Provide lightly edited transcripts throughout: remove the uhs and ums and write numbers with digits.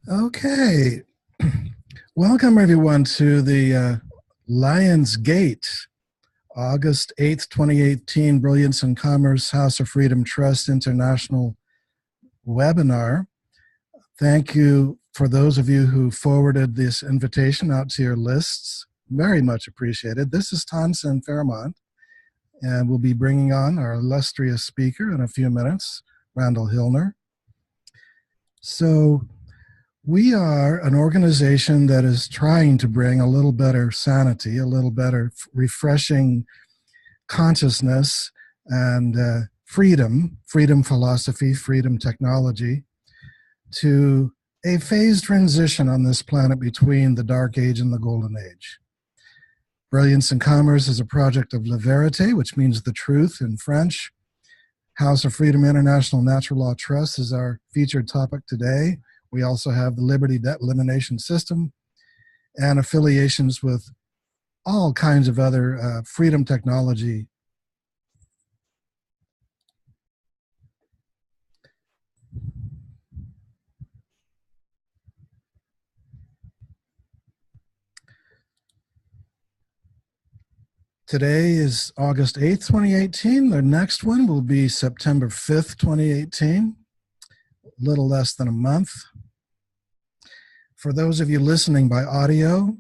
Okay, welcome everyone to the Lions Gate, August 8th, 2018, Brilliance in Commerce House of Freedom Trust International webinar. Thank you for those of you who forwarded this invitation out to your lists. Very much appreciated. This is Tonson Fairmont, and we'll be bringing on our illustrious speaker in a few minutes, Randall Hillner. So, we are an organization that is trying to bring a little better sanity, a little better refreshing consciousness and freedom philosophy, freedom technology to a phased transition on this planet between the Dark Age and the Golden Age. Brilliance in Commerce is a project of La Vérité, which means the truth in French. House of Freedom International Natural Law Trust is our featured topic today. We also have the Liberty Debt Elimination System and affiliations with all kinds of other freedom technology. Today is August 8th, 2018. The next one will be September 5th, 2018, a little less than a month. For those of you listening by audio,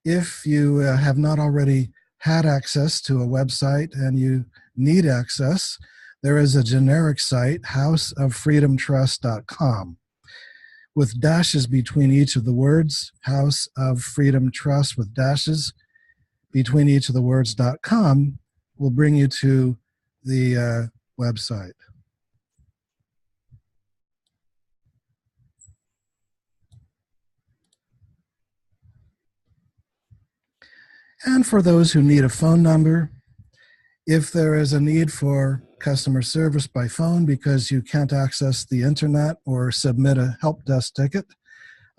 if you have not already had access to a website and you need access, there is a generic site, houseoffreedomtrust.com, with dashes between each of the words, House of Freedom Trust with dashes between each of the words.com will bring you to the website. And for those who need a phone number, if there is a need for customer service by phone because you can't access the internet or submit a help desk ticket,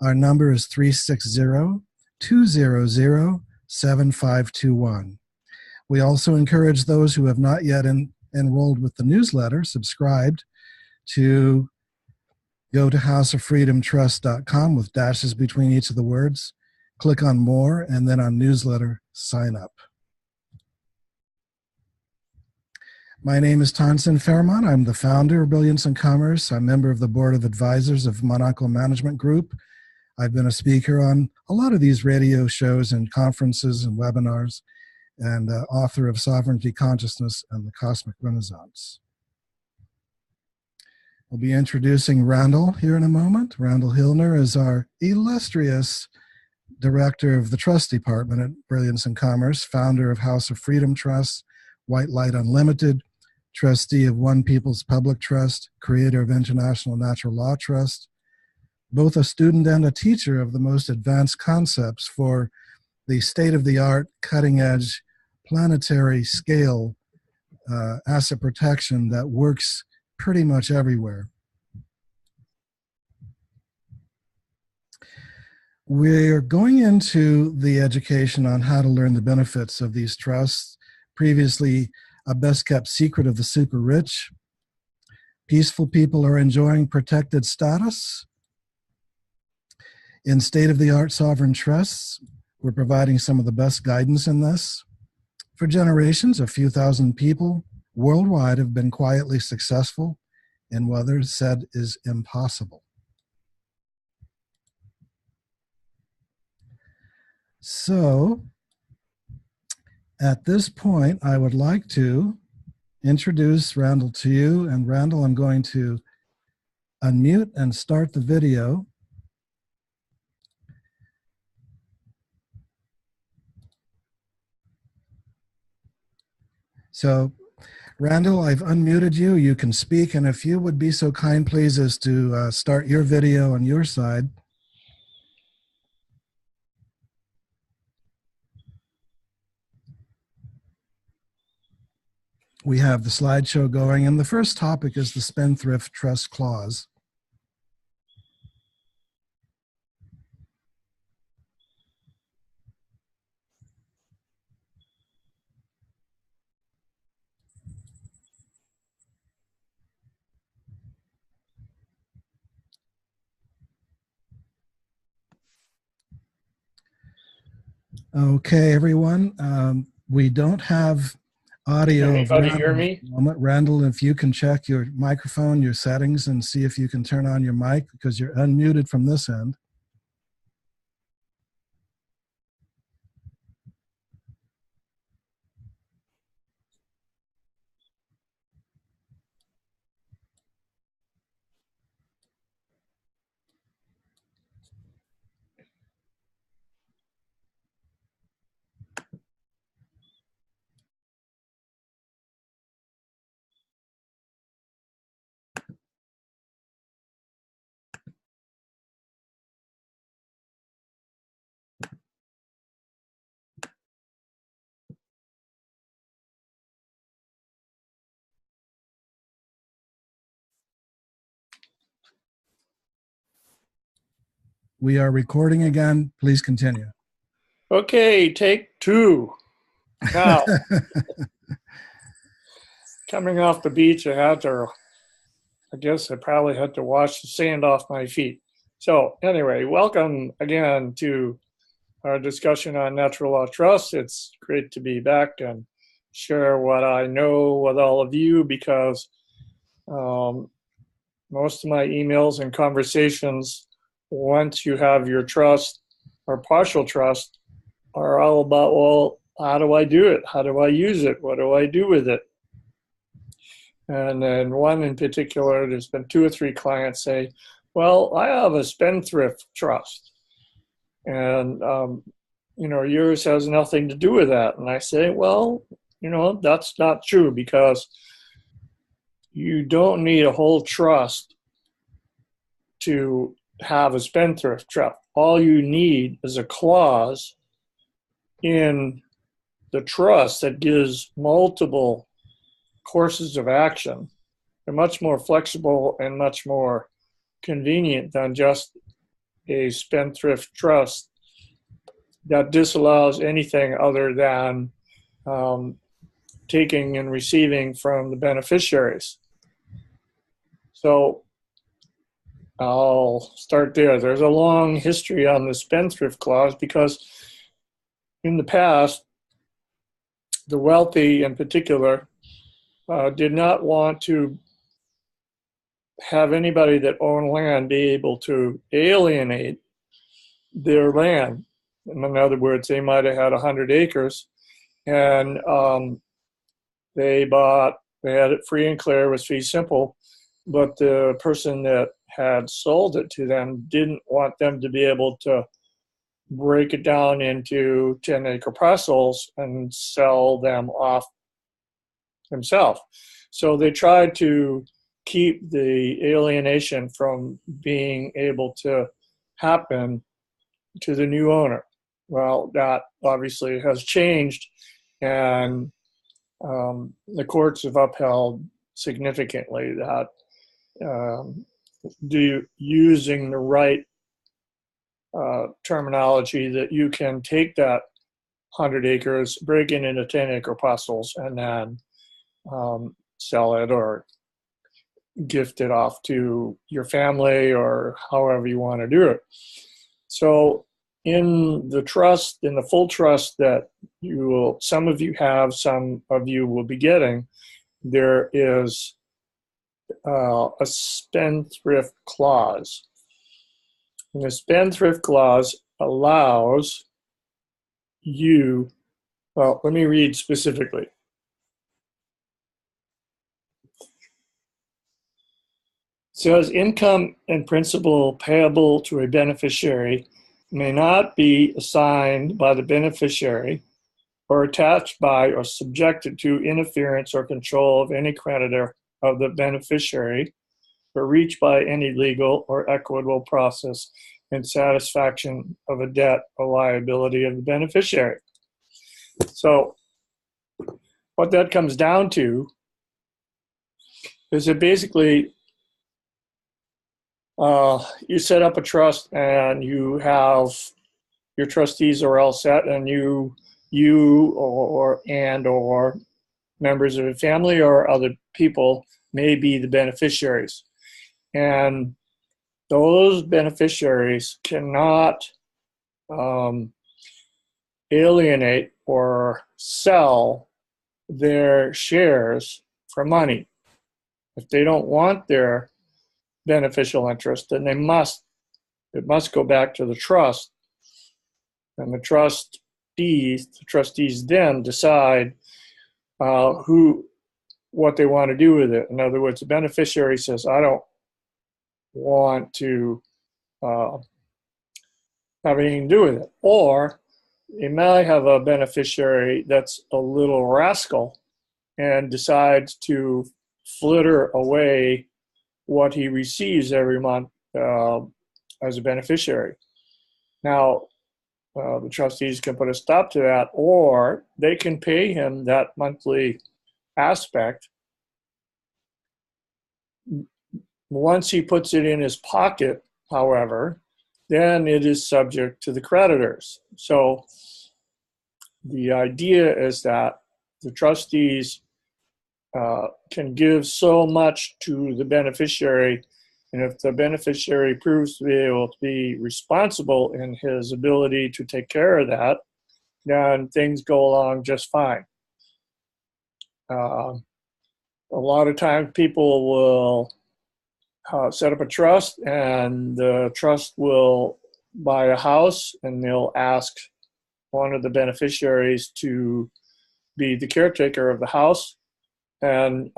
our number is 360-200-7521. We also encourage those who have not yet enrolled with the newsletter, subscribed, to go to houseoffreedomtrust.com with dashes between each of the words, click on more, and then on newsletter, sign up. My name is Tonson Fairmont. I'm the founder of Brilliance in Commerce. I'm a member of the board of advisors of Monaco Management Group. I've been a speaker on a lot of these radio shows and conferences and webinars, and author of Sovereignty, Consciousness, and the Cosmic Renaissance. We'll be introducing Randall here in a moment. Randall Hillner is our illustrious director of the trust department at Brilliance in Commerce, founder of House of Freedom Trust, White Light Unlimited, trustee of One People's Public Trust, creator of International Natural Law Trust, both a student and a teacher of the most advanced concepts for the state-of-the-art, cutting-edge, planetary scale asset protection that works pretty much everywhere. We're going into the education on how to learn the benefits of these trusts, previously a best-kept secret of the super rich. Peaceful people are enjoying protected status. In state-of-the-art sovereign trusts, we're providing some of the best guidance in this. For generations, a few thousand people worldwide have been quietly successful in what others said is impossible. So, at this point, I would like to introduce Randall to you. And Randall, I'm going to unmute and start the video. So, Randall, I've unmuted you. You can speak, and if you would be so kind, please, as to start your video on your side. We have the slideshow going, and the first topic is the Spendthrift Trust Clause. Okay, everyone. We don't have Can audio of anybody hear Randall at me? the moment. Randall, if you can check your microphone, your settings, and see if you can turn on your mic because you're unmuted from this end. We are recording again. Please continue. Okay, take two. Now, coming off the beach, I guess I probably had to wash the sand off my feet. So, anyway, welcome again to our discussion on natural law trust. It's great to be back and share what I know with all of you because um, most of my emails and conversations, once you have your trust or partial trust, are all about, well, how do I do it? How do I use it? What do I do with it? And then one in particular, there's been two or three clients say, well, I have a spendthrift trust. And, yours has nothing to do with that. And I say, well, that's not true because you don't need a whole trust to have a spendthrift trust. All you need is a clause in the trust that gives multiple courses of action. They're much more flexible and much more convenient than just a spendthrift trust that disallows anything other than taking and receiving from the beneficiaries. So I'll start there. There's a long history on the spendthrift clause because in the past, the wealthy in particular did not want to have anybody that owned land be able to alienate their land. In other words, they might have had 100 acres and they had it free and clear, it was fee simple, but the person that had sold it to them didn't want them to be able to break it down into 10-acre parcels and sell them off himself. So they tried to keep the alienation from being able to happen to the new owner. Well, that obviously has changed, and the courts have upheld significantly that using the right terminology, that you can take that 100 acres, break it into 10-acre parcels, and then sell it or gift it off to your family or however you want to do it. So in the trust, in the full trust that some of you have, some of you will be getting, there is a spendthrift clause. And the spendthrift clause allows you, well, let me read specifically. It says income and principal payable to a beneficiary may not be assigned by the beneficiary or attached by or subjected to interference or control of any creditor of the beneficiary or reached by any legal or equitable process in satisfaction of a debt or liability of the beneficiary. So what that comes down to is that basically you set up a trust and you have your trustees are all set, and you or members of a family or other people may be the beneficiaries, and those beneficiaries cannot alienate or sell their shares for money. If they don't want their beneficial interest, then it must go back to the trust, and the trustees then decide what they want to do with it. In other words, the beneficiary says, I don't want to have anything to do with it. Or you might have a beneficiary that's a little rascal and decides to flitter away what he receives every month as a beneficiary. Now, the trustees can put a stop to that, or they can pay him that monthly aspect. Once he puts it in his pocket, however, then it is subject to the creditors. So the idea is that the trustees can give so much to the beneficiary, and if the beneficiary proves to be able to be responsible in his ability to take care of that, then things go along just fine. A lot of times people will set up a trust, and the trust will buy a house, and they'll ask one of the beneficiaries to be the caretaker of the house, and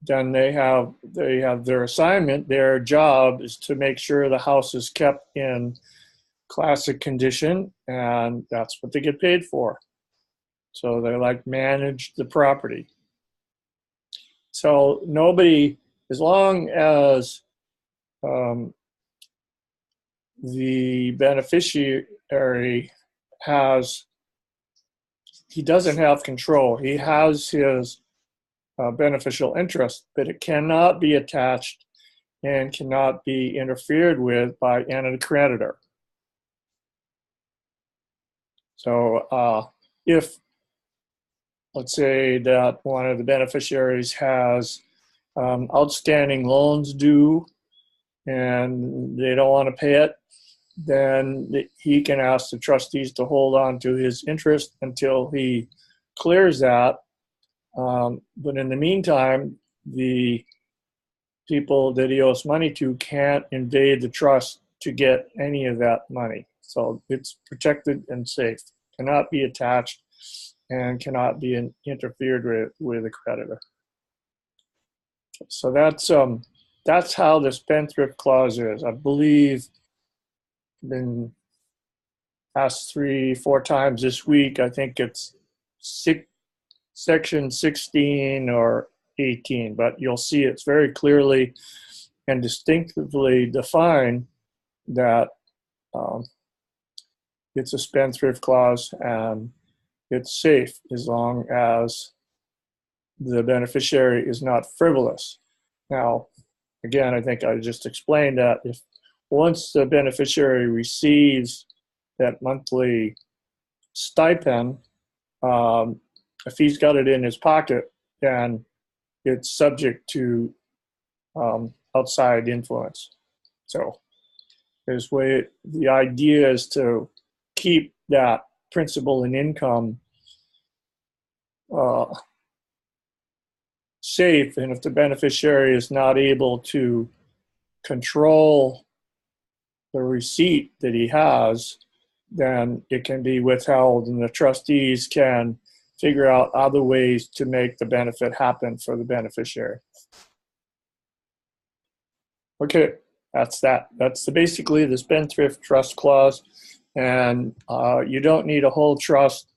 then they have their assignment. Their job is to make sure the house is kept in classic condition, and that's what they get paid for. So they manage the property. So nobody, as long as the beneficiary he doesn't have control. He has his beneficial interest, but it cannot be attached and cannot be interfered with by any creditor. So if, let's say that one of the beneficiaries has outstanding loans due and they don't want to pay it, then he can ask the trustees to hold on to his interest until he clears that. But in the meantime, the people that he owes money to can't invade the trust to get any of that money. So it's protected and safe, cannot be attached, and cannot be interfered with a creditor. So that's how the spendthrift clause is. I believe been asked 3-4 times this week. I think it's section 16 or 18, but you'll see it's very clearly and distinctively defined that it's a spendthrift clause and it's safe as long as the beneficiary is not frivolous. Now, again, I think I just explained that if once the beneficiary receives that monthly stipend, if he's got it in his pocket, then it's subject to outside influence. So the idea is to keep that principal and income safe, and if the beneficiary is not able to control the receipt that he has, then it can be withheld, and the trustees can figure out other ways to make the benefit happen for the beneficiary. Okay, that's that. That's basically the spendthrift trust clause, and you don't need a whole trust.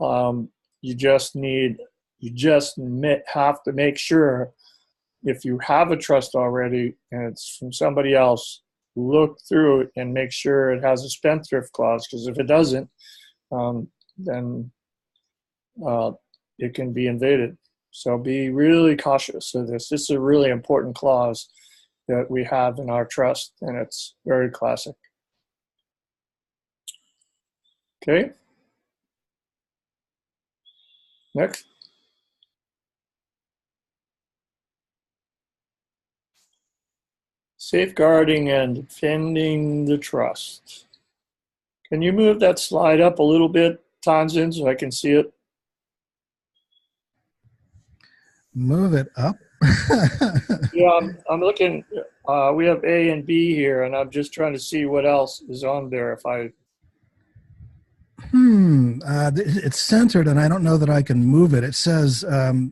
You just have to make sure, if you have a trust already and it's from somebody else, look through it and make sure it has a spendthrift clause, because if it doesn't, then it can be invaded. So be really cautious of this. This is a really important clause that we have in our trust, and it's very classic. Okay. Next. Safeguarding and defending the trust. Can you move that slide up a little bit, Tanzin, so I can see it? Move it up. Yeah, I'm looking. We have A and B here, and I'm just trying to see what else is on there. If I It's centered, and I don't know that I can move it. It says,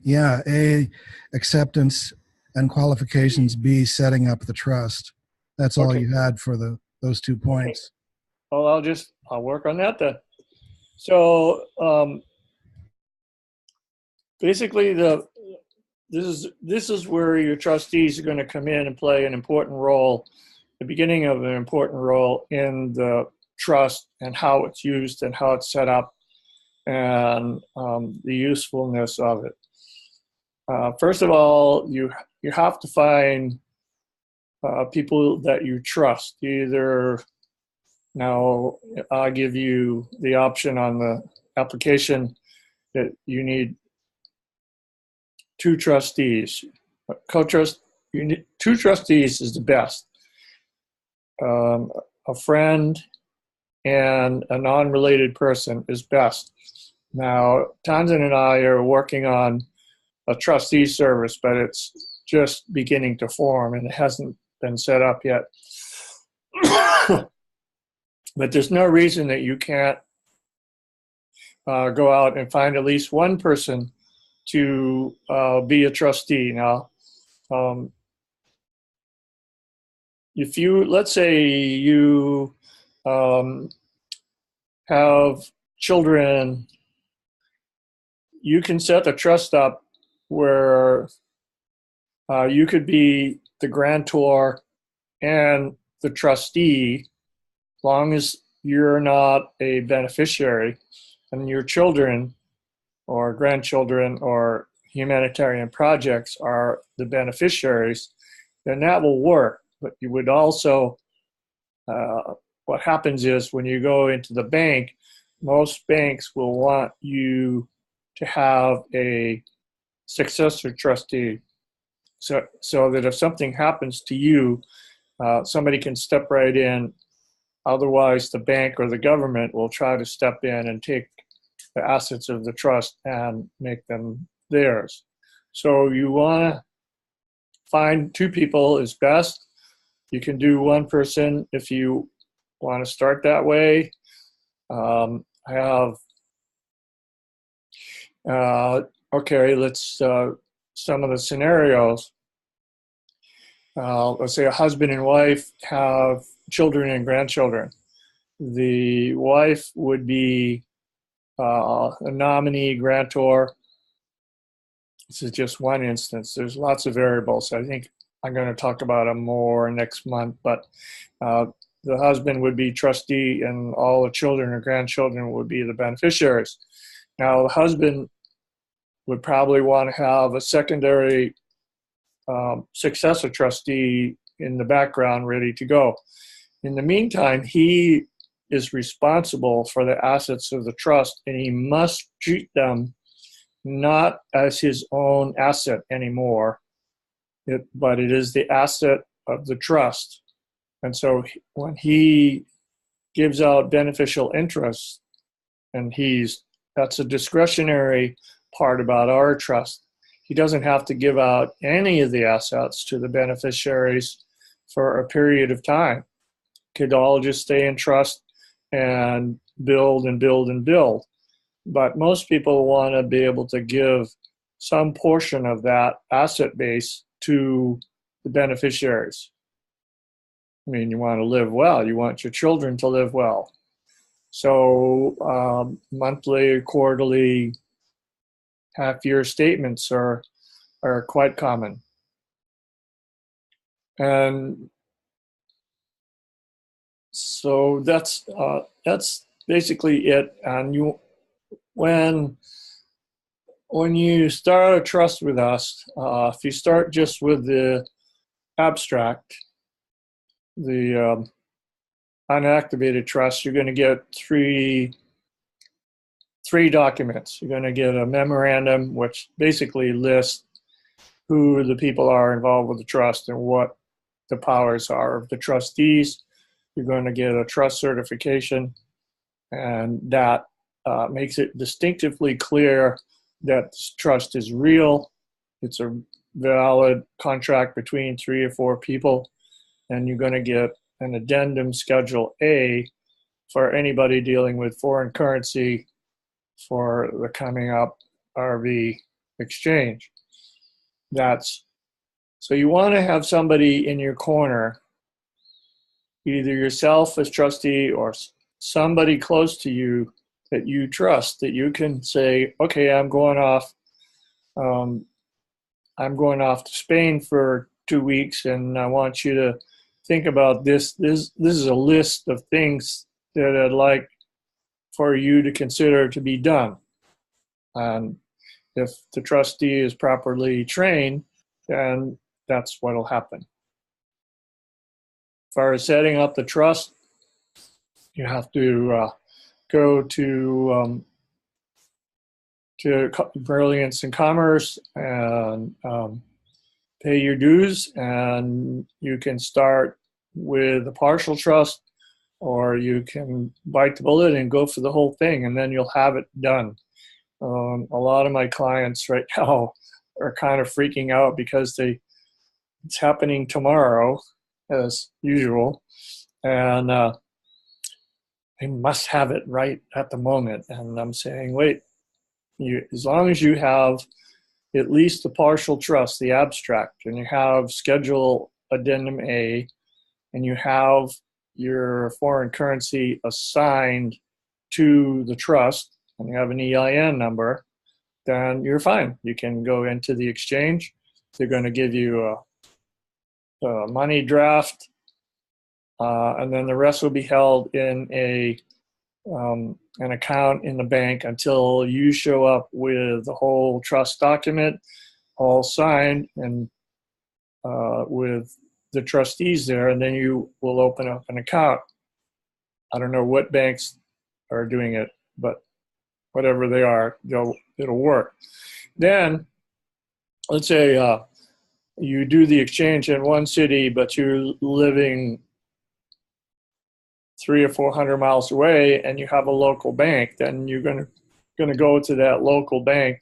yeah, A, acceptance and qualifications. B, setting up the trust. That's all okay, you had for those 2 okay. points. Well, I'll work on that then. So basically, this is where your trustees are going to come in and play an important role, the beginning of an important role in the trust and how it's used and how it's set up and the usefulness of it. First of all, you have to find people that you trust. Either now I'll give you the option on the application that you need 2 trustees. Co-trust, you need 2 trustees is the best. A friend and a non-related person is best. Now, Tanzan and I are working on a trustee service, but it's just beginning to form and it hasn't been set up yet. But there's no reason that you can't go out and find at least one person to be a trustee. Now, if you, let's say you have children, you can set the trust up where you could be the grantor and the trustee, as long as you're not a beneficiary and your children or grandchildren or humanitarian projects are the beneficiaries, then that will work. But you would also, what happens is when you go into the bank, most banks will want you to have a successor trustee, so that if something happens to you, somebody can step right in. Otherwise, the bank or the government will try to step in and take the assets of the trust and make them theirs. So you want to find 2 people is best. You can do 1 person if you want to start that way. I have, okay, let's, some of the scenarios. Let's say a husband and wife have children and grandchildren. The wife would be a nominee grantor. This is just one instance. There's lots of variables. I think I'm going to talk about them more next month, but the husband would be trustee and all the children or grandchildren would be the beneficiaries. Now, the husband would probably want to have a secondary successor trustee in the background ready to go. In the meantime, he is responsible for the assets of the trust, and he must treat them not as his own asset anymore, but it is the asset of the trust. And so when he gives out beneficial interest, and that's a discretionary part about our trust, he doesn't have to give out any of the assets to the beneficiaries for a period of time. It could all just stay in trust and build and build and build. But most people want to be able to give some portion of that asset base to the beneficiaries. I mean, you want to live well. You want your children to live well. So monthly, quarterly, half-year statements are quite common. And so that's basically it. And when you start a trust with us, if you start just with the abstract, the unactivated trust, you're going to get three documents. You're going to get a memorandum, which basically lists who the people are involved with the trust and what the powers are of the trustees. You're going to get a trust certification, And that makes it distinctively clear that this trust is real. It's a valid contract between 3 or 4 people, and you're going to get an addendum Schedule A for anybody dealing with foreign currency for the coming up RV exchange. So you want to have somebody in your corner, either yourself as trustee or somebody close to you that you trust, that you can say, okay, I'm going off to Spain for 2 weeks, and I want you to think about this. This is a list of things that I'd like for you to consider to be done. And if the trustee is properly trained, then that's what'll happen. As far as setting up the trust, you have to go to Brilliance and Commerce and pay your dues, and you can start with a partial trust, or you can bite the bullet and go for the whole thing, and then you'll have it done. A lot of my clients right now are kind of freaking out because it's happening tomorrow, as usual, and they must have it right at the moment. And I'm saying, wait, as long as you have at least the partial trust, the abstract, and you have Schedule Addendum A, and you have your foreign currency assigned to the trust, and you have an EIN number, then you're fine. You can go into the exchange. They're going to give you a money draft, and then the rest will be held in an account in the bank until you show up with the whole trust document all signed and with the trustees there, and then you will open up an account. I don't know what banks are doing it, but whatever they are, it'll work. Then, let's say you do the exchange in one city, but you're living 300 or 400 miles away, and you have a local bank. Then you're going to go to that local bank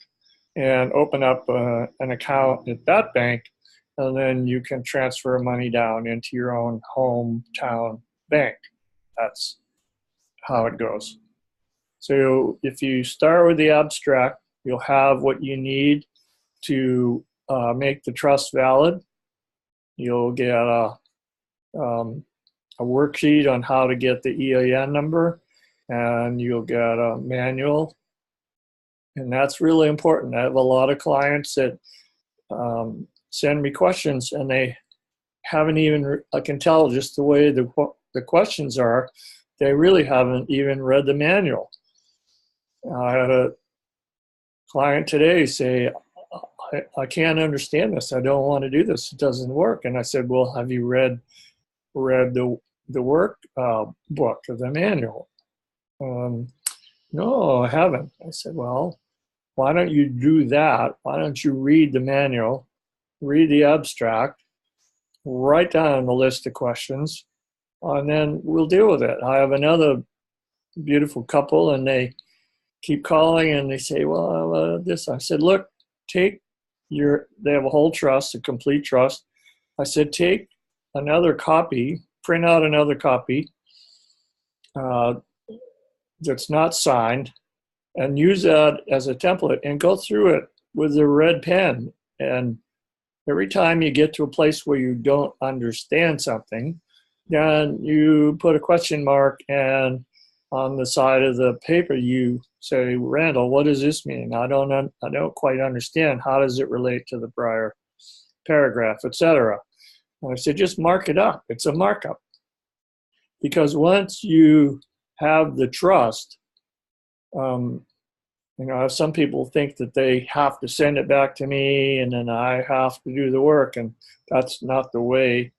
and open up an account at that bank, and then you can transfer money down into your own hometown bank. That's how it goes. So if you start with the abstract, you'll have what you need to make the trust valid. You'll get a worksheet on how to get the EIN number, and you'll get a manual. And that's really important. I have a lot of clients that send me questions, and they haven't even, I can tell just the way the questions are, they really haven't even read the manual. I had a client today say, I can't understand this. I don't want to do this. It doesn't work. And I said, well, have you read the work book or the manual? No, I haven't. I said, well, why don't you do that? Why don't you read the manual, read the abstract, write down the list of questions, and then we'll deal with it. I have another beautiful couple, and they keep calling, and they say, well, this. I said, look, they have a whole trust, a complete trust. I said, take another copy, print out another copy that's not signed, and use that as a template and go through it with a red pen. And every time you get to a place where you don't understand something, then you put a question mark, and on the side of the paper you say, Randall, what does this mean? I don't quite understand. How does it relate to the prior paragraph, etc.? And I said, just mark it up. It's a markup. Because once you have the trust, some people think that they have to send it back to me and then I have to do the work, and that's not the way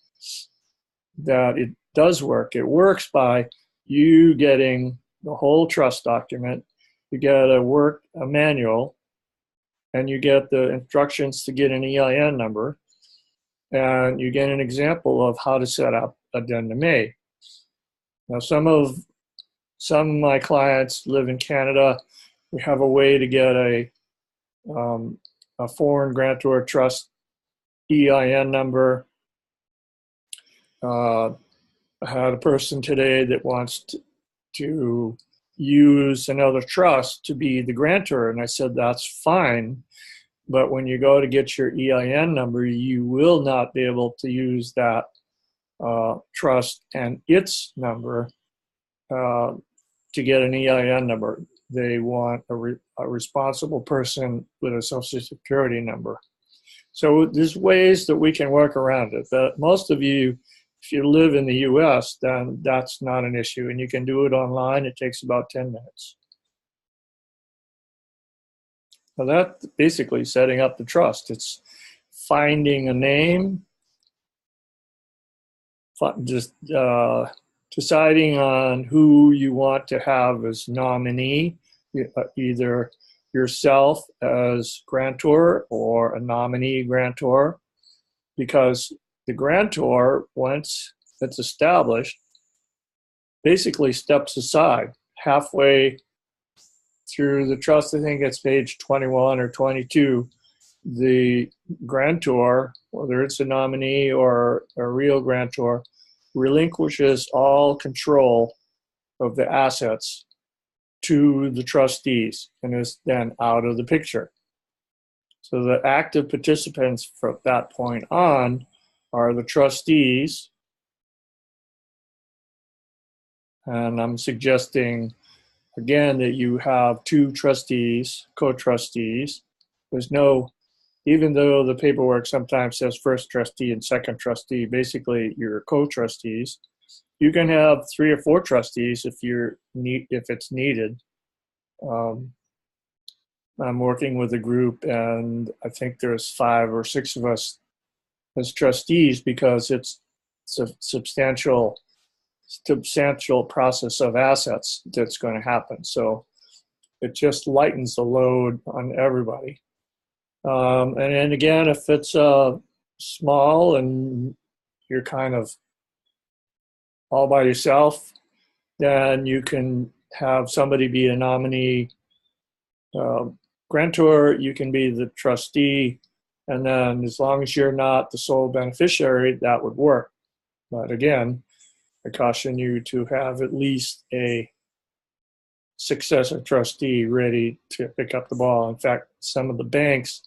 that it does work. It works by you getting the whole trust document, you get a manual, and you get the instructions to get an EIN number, and you get an example of how to set up Addendum A. Now, some of some of my clients live in Canada. We have a way to get a foreign grantor trust EIN number. I had a person today that wants to use another trust to be the grantor, and I said that's fine, but when you go to get your EIN number, you will not be able to use that trust and its number to get an EIN number. They want a responsible person with a social security number. So there's ways that we can work around it. But most of you, if you live in the US, then that's not an issue, and you can do it online. It takes about 10 minutes. So that's basically setting up the trust. It's finding a name, just deciding on who you want to have as nominee, either yourself as grantor or a nominee grantor, because the grantor, once it's established, basically steps aside halfway through the trust. I think it's page 21 or 22. The grantor, whether it's a nominee or a real grantor, relinquishes all control of the assets to the trustees and is then out of the picture. So the active participants from that point on are the trustees. And I'm suggesting, again, that you have two trustees, co-trustees. There's no, even though the paperwork sometimes says first trustee and second trustee, basically you're co-trustees. You can have 3 or 4 trustees if it's needed. I'm working with a group, and I think there's 5 or 6 of us as trustees because it's a substantial process of assets that's going to happen. So it just lightens the load on everybody. And then again, if it's small and you're kind of all by yourself, then you can have somebody be a nominee grantor, you can be the trustee, and then as long as you're not the sole beneficiary, that would work. But again, I caution you to have at least a successor trustee ready to pick up the ball. In fact, some of the banks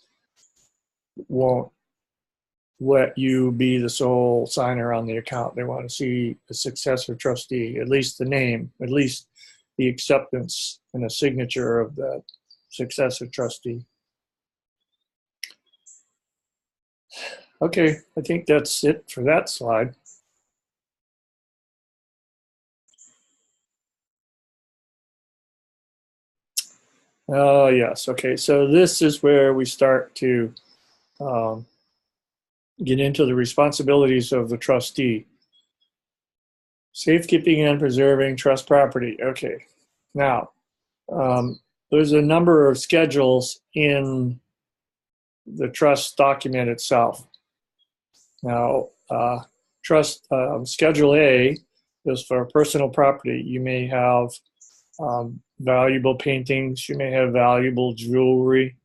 won't let you be the sole signer on the account. They want to see a successor trustee, at least the name, at least the acceptance and a signature of the successor trustee. Okay, I think that's it for that slide. Oh, yes. Okay, so this is where we start to get into the responsibilities of the trustee. Safekeeping and preserving trust property. Okay, now there's a number of schedules in the trust document itself. Now, trust Schedule A is for personal property. You may have valuable paintings, you may have valuable jewelry,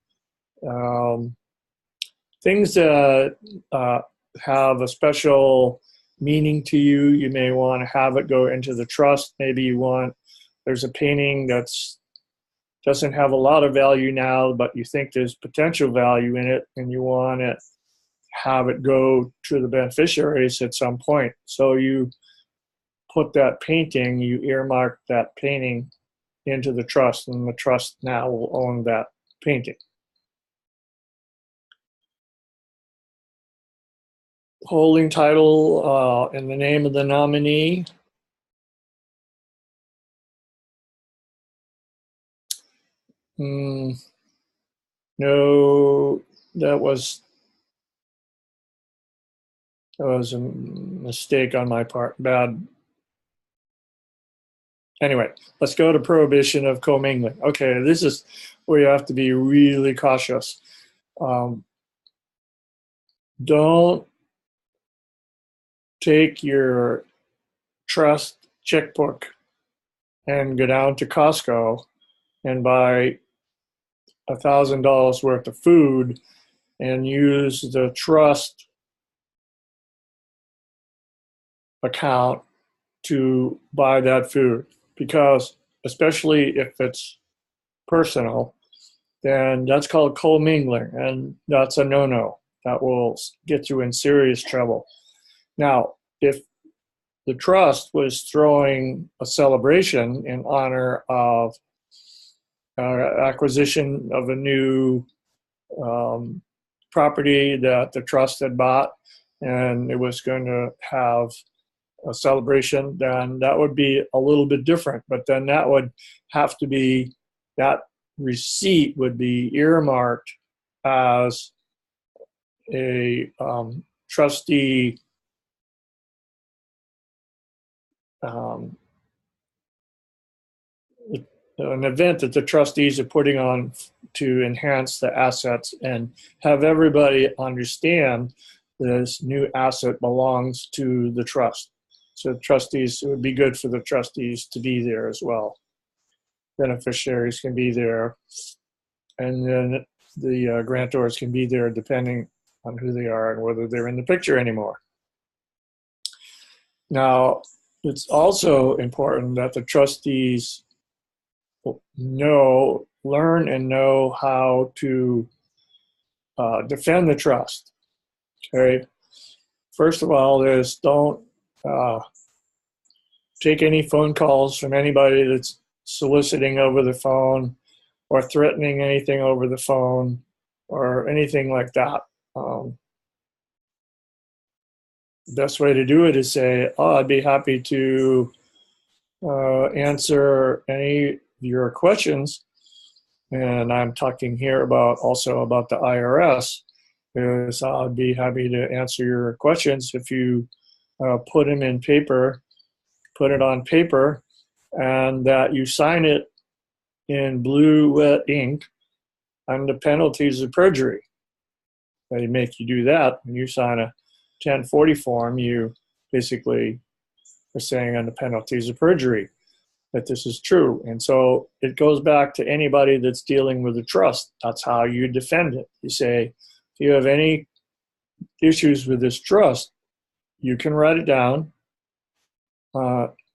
things that have a special meaning to you. You may want to have it go into the trust. Maybe there's a painting that's doesn't have a lot of value now, but you think there's potential value in it, and you want to have it go to the beneficiaries at some point. So you put that painting, you earmark that painting into the trust, and the trust now will own that painting. Holding title in the name of the nominee. No, that was a mistake on my part. Bad. Anyway, let's go to prohibition of commingling. Okay, this is where you have to be really cautious. Don't take your trust checkbook and go down to Costco and buy $1,000 worth of food and use the trust account to buy that food, because especially if it's personal, then that's called commingling, and that's a no-no. That will get you in serious trouble. Now, if the trust was throwing a celebration in honor of acquisition of a new property that the trust had bought, and it was going to have a celebration, then that would be a little bit different. But then that would have to be, that receipt would be earmarked as a trustee an event that the trustees are putting on to enhance the assets and have everybody understand this new asset belongs to the trust. So trustees, it would be good for the trustees to be there as well. Beneficiaries can be there, and then the grantors can be there depending on who they are and whether they're in the picture anymore. Now, it's also important that the trustees learn and know how to defend the trust. Okay. First of all, is don't take any phone calls from anybody that's soliciting over the phone or threatening anything over the phone or anything like that. The best way to do it is say, "Oh, I'd be happy to answer any of your questions." And I'm talking here also about the IRS. Is I'd be happy to answer your questions if you put them in paper, put it on paper, and that you sign it in blue wet ink under penalties of perjury. They make you do that. When you sign a 1040 form, you basically are saying under penalties of perjury that this is true. And so it goes back to anybody that's dealing with a trust. That's how you defend it. You say, if you have any issues with this trust, you can write it down.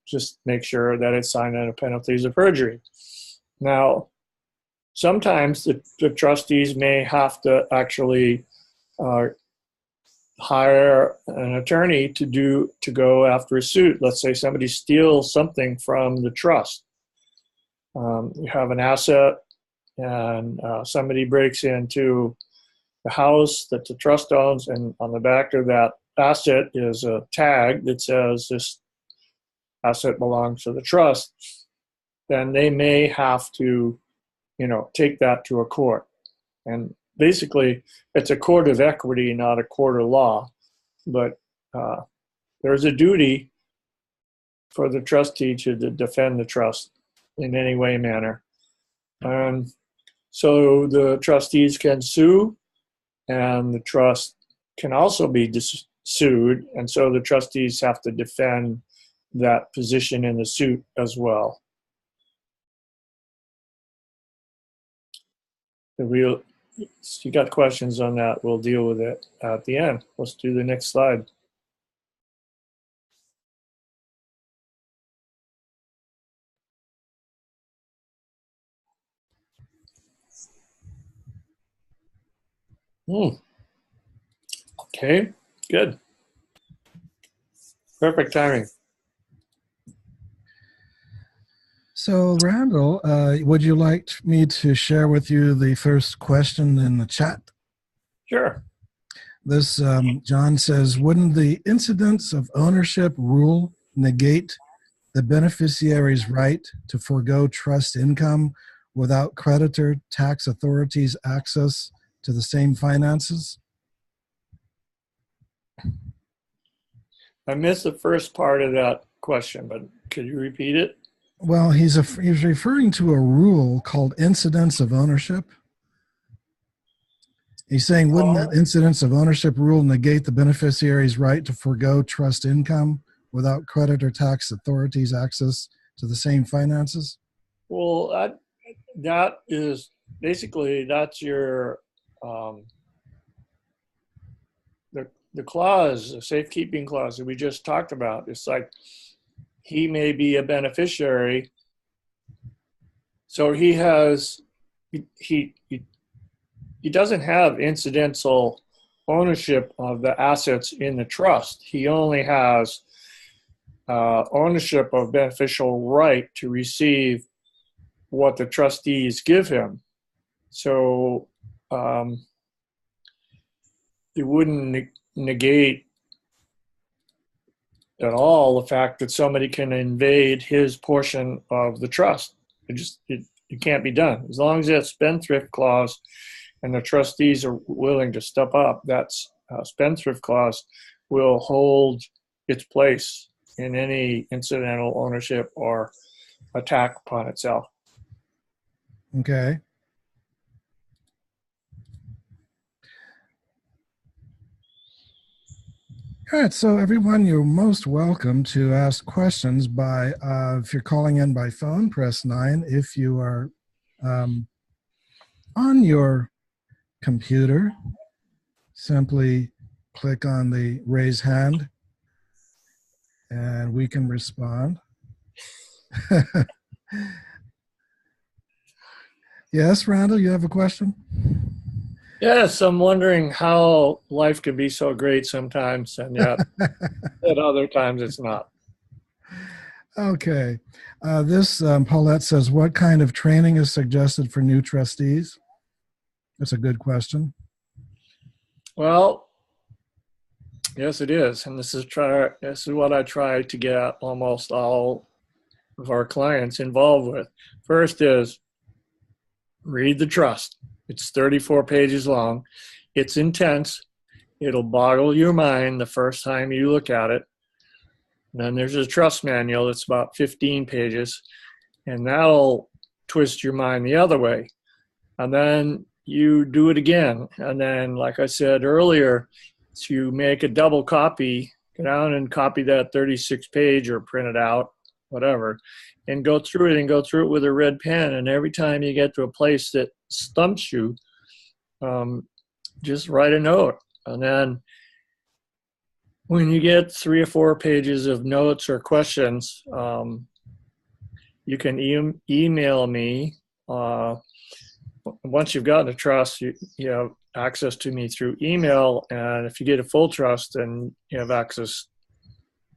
Just make sure that it's signed under penalties of perjury. Now, sometimes the trustees may have to actually hire an attorney to go after a suit. Let's say somebody steals something from the trust. You have an asset, and somebody breaks into the house that the trust owns, and on the back of that asset is a tag that says this asset belongs to the trust. Then they may have to, take that to a court. And basically, it's a court of equity, not a court of law. But there's a duty for the trustee to defend the trust in any way, manner. So the trustees can sue, and the trust can also be sued. And so the trustees have to defend that position in the suit as well. If you got questions on that, we'll deal with it at the end. Let's do the next slide. Okay, good. Perfect timing. So, Randall, would you like me to share with you the first question in the chat? Sure. This, John says, wouldn't the incidence of ownership rule negate the beneficiary's right to forego trust income without creditor tax authorities' access to the same finances? I missed the first part of that question, but could you repeat it? Well, he's referring to a rule called incidence of ownership. He's saying, wouldn't that incidence of ownership rule negate the beneficiary's right to forego trust income without creditor tax authorities' access to the same finances? Well, that is basically, that's your the clause, the safekeeping clause that we just talked about. It's like he may be a beneficiary, so he has he doesn't have incidental ownership of the assets in the trust. He only has ownership of beneficial right to receive what the trustees give him. So it wouldn't negate at all the fact that somebody can invade his portion of the trust. It can't be done. As long as that spendthrift clause and the trustees are willing to step up, that spendthrift clause will hold its place in any incidental ownership or attack upon itself. Okay. All right, so everyone, you're most welcome to ask questions by, if you're calling in by phone, press 9. If you are on your computer, simply click on the raise hand and we can respond. Yes, Randall, you have a question? Yes, I'm wondering how life can be so great sometimes, and yet at other times it's not. Okay. This Paulette says, what kind of training is suggested for new trustees? That's a good question. Well, yes, it is. And this is what I try to get almost all of our clients involved with. First is read the trust. It's 34 pages long. It's intense. It'll boggle your mind the first time you look at it. And then there's a trust manual that's about 15 pages, and that'll twist your mind the other way. And then you do it again. And then, like I said earlier, you make a double copy, go down and copy that 36 page or print it out, whatever, and go through it with a red pen. And every time you get to a place that stumps you, just write a note. And then when you get 3 or 4 pages of notes or questions, you can email me. Once you've gotten a trust, you have access to me through email. And if you get a full trust, then you have access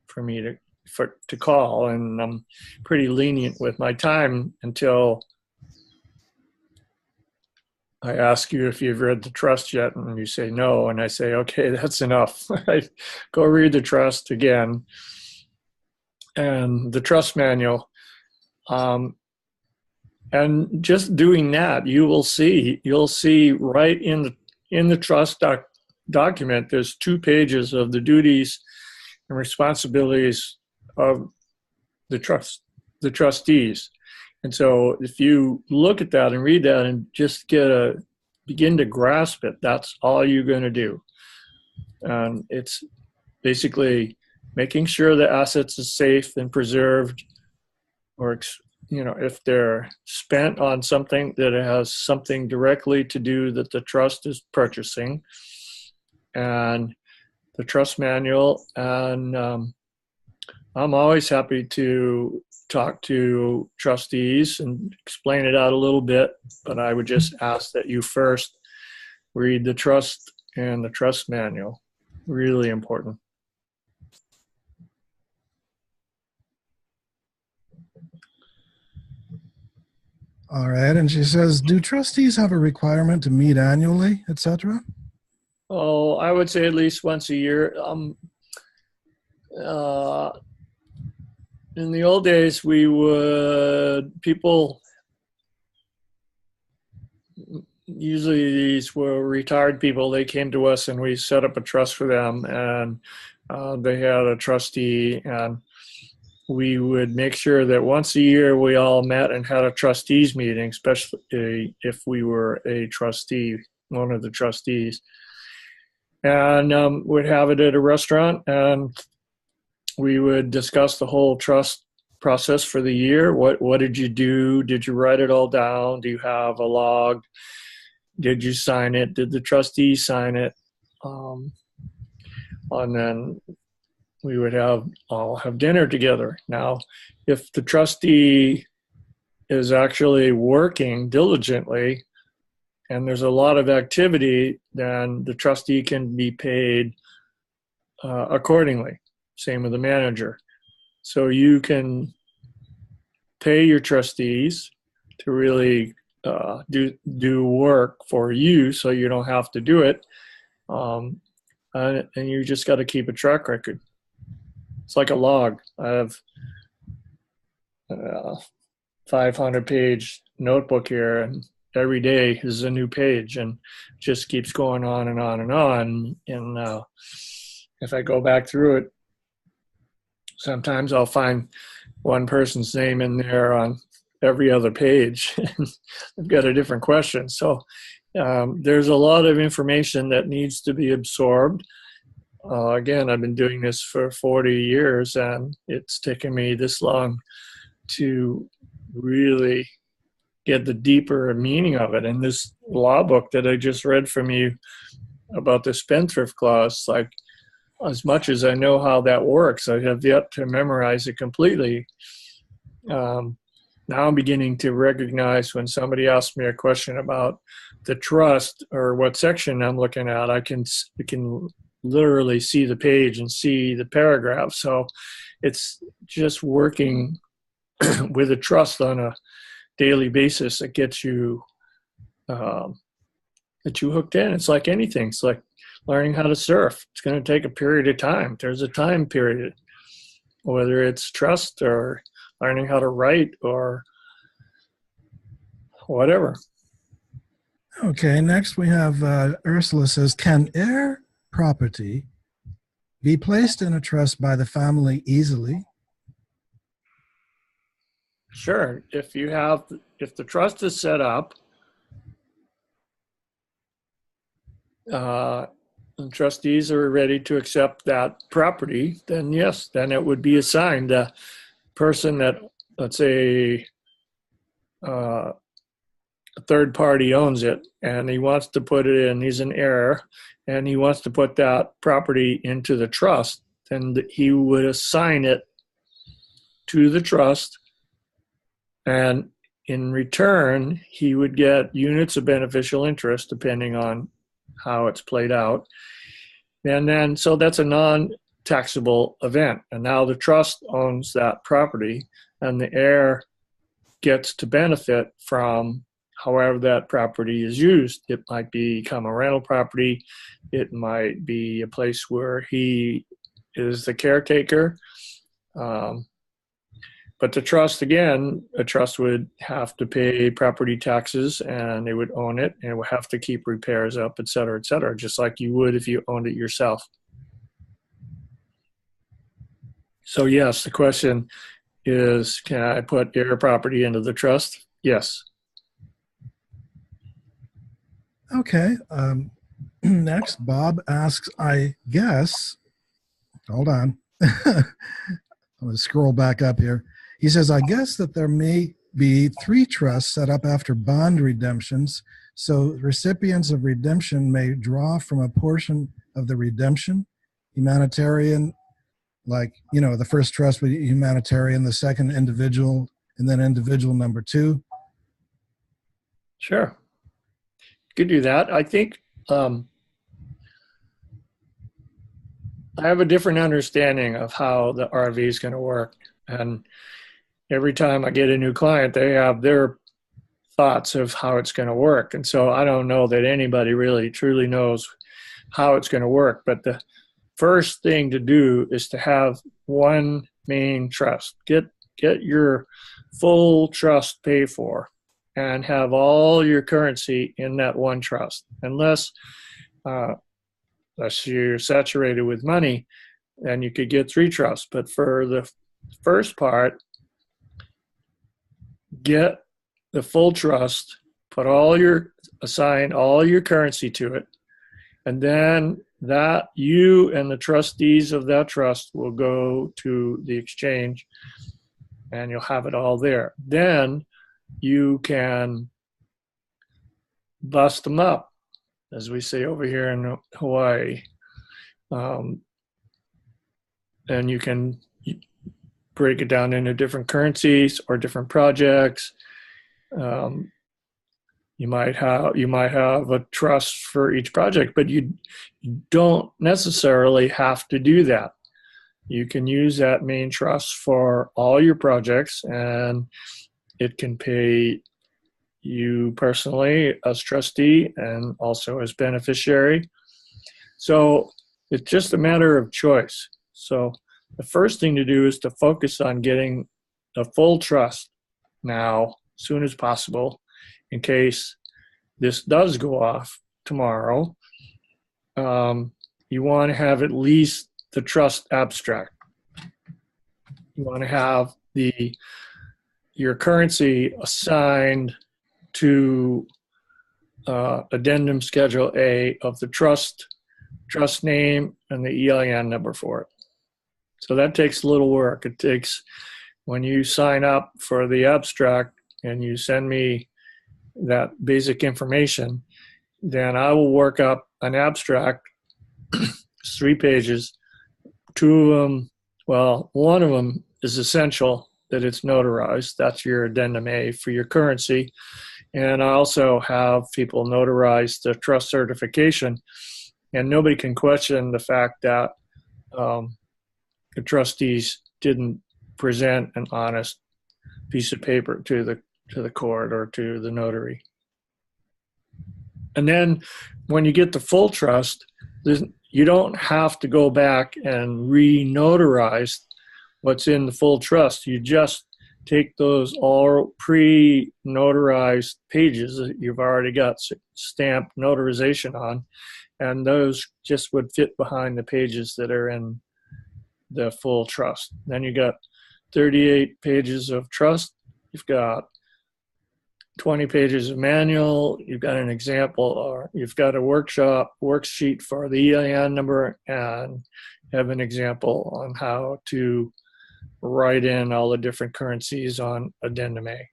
for me to call. And I'm pretty lenient with my time until I ask you if you've read the trust yet, and you say no, and I say, okay, that's enough. I go read the trust again and the trust manual. And just doing that, you'll see right in the trust document, there's 2 pages of the duties and responsibilities of the trustees. And so if you look at that and read that and just begin to grasp it, that's all you're going to do. And it's basically making sure the assets are safe and preserved, or, if they're spent on something that has something directly to do that the trust is purchasing, and the trust manual. And I'm always happy to talk to trustees and explain it out a little bit, but I would just ask that you first read the trust and the trust manual. Really important. All right. And she says, do trustees have a requirement to meet annually, etc.? Oh, I would say at least once a year. In the old days, people, usually these were retired people, they came to us and we set up a trust for them, and they had a trustee, and we would make sure that once a year we all met and had a trustees meeting, especially if we were a trustee, one of the trustees, and we'd have it at a restaurant, and we would discuss the whole trust process for the year? What did you do? Did you write it all down? Do you have a log? Did you sign it? Did the trustee sign it? And then we would all have dinner together. Now, if the trustee is actually working diligently and there's a lot of activity, then the trustee can be paid accordingly. Same with the manager. So you can pay your trustees to really do work for you, so you don't have to do it, and you just got to keep a track record. It's like a log. I have a 500-page notebook here, and every day is a new page, and just keeps going on and on and on. And if I go back through it, sometimes I'll find one person's name in there on every other page. They've got a different question. So there's a lot of information that needs to be absorbed. Again, I've been doing this for 40 years, and it's taken me this long to really get the deeper meaning of it. And this law book that I just read from you about the spendthrift clause, like, as much as I know how that works, I have yet to memorize it completely. Now I'm beginning to recognize when somebody asks me a question about the trust or what section I'm looking at, I can literally see the page and see the paragraph. So it's just working with a trust on a daily basis that gets you hooked in. It's like anything. It's like learning how to surf. It's going to take a period of time. There's a time period, whether it's trust or learning how to write or whatever. Okay, next we have Ursula says, can heir property be placed in a trust by the family easily? Sure. If the trust is set up, the trustees are ready to accept that property, then yes, then it would be assigned. The person that, let's say, a third party owns it and he wants to put it in, he's an heir, and he wants to put that property into the trust, then he would assign it to the trust, and in return, he would get units of beneficial interest depending on how it's played out. And then, so that's a non-taxable event. And now the trust owns that property, and the heir gets to benefit from however that property is used. It might become a rental property. It might be a place where he is the caretaker. But the trust, again, a trust would have to pay property taxes, and they would own it, and it would have to keep repairs up, et cetera, just like you would if you owned it yourself. So yes, the question is, can I put heir property into the trust? Yes. Okay. Next, Bob asks, I guess, hold on. I'm going to scroll back up here. He says, I guess that there may be 3 trusts set up after bond redemptions, so recipients of redemption may draw from a portion of the redemption. Humanitarian, like, the first trust would be humanitarian, the second individual, and then individual number 2. Sure. You could do that. I think I have a different understanding of how the RV is going to work. And every time I get a new client, they have their thoughts of how it's going to work. And so I don't know that anybody really truly knows how it's going to work. But the first thing to do is to have one main trust. Get your full trust paid for and have all your currency in that one trust. Unless you're saturated with money, then you could get 3 trusts. But for the first part, get the full trust, assign all your currency to it, and then that you and the trustees of that trust will go to the exchange and you'll have it all there. Then you can bust them up, as we say over here in Hawaii. And you can break it down into different currencies or different projects. You might have a trust for each project, but you don't necessarily have to do that. You can use that main trust for all your projects, and it can pay you personally as trustee and also as beneficiary. So it's just a matter of choice. So the first thing to do is to focus on getting a full trust now, as soon as possible, in case this does go off tomorrow. You want to have at least the trust abstract. You want to have your currency assigned to addendum schedule A of the trust name, and the EIN number for it. So that takes a little work. It takes, when you sign up for the abstract and you send me that basic information, then I will work up an abstract, 3 pages. 2 of them, well, one of them is essential that it's notarized. That's your addendum A for your currency. And I also have people notarize the trust certification, and nobody can question the fact that the trustees didn't present an honest piece of paper to the court or to the notary. And then when you get the full trust, you don't have to go back and re-notarize what's in the full trust. You just take those all pre-notarized pages that you've already got stamped notarization on, and those just would fit behind the pages that are in the full trust. Then you got 38 pages of trust. You've got 20 pages of manual. You've got an example, or you've got a worksheet for the EIN number, and have an example on how to write in all the different currencies on addendum A.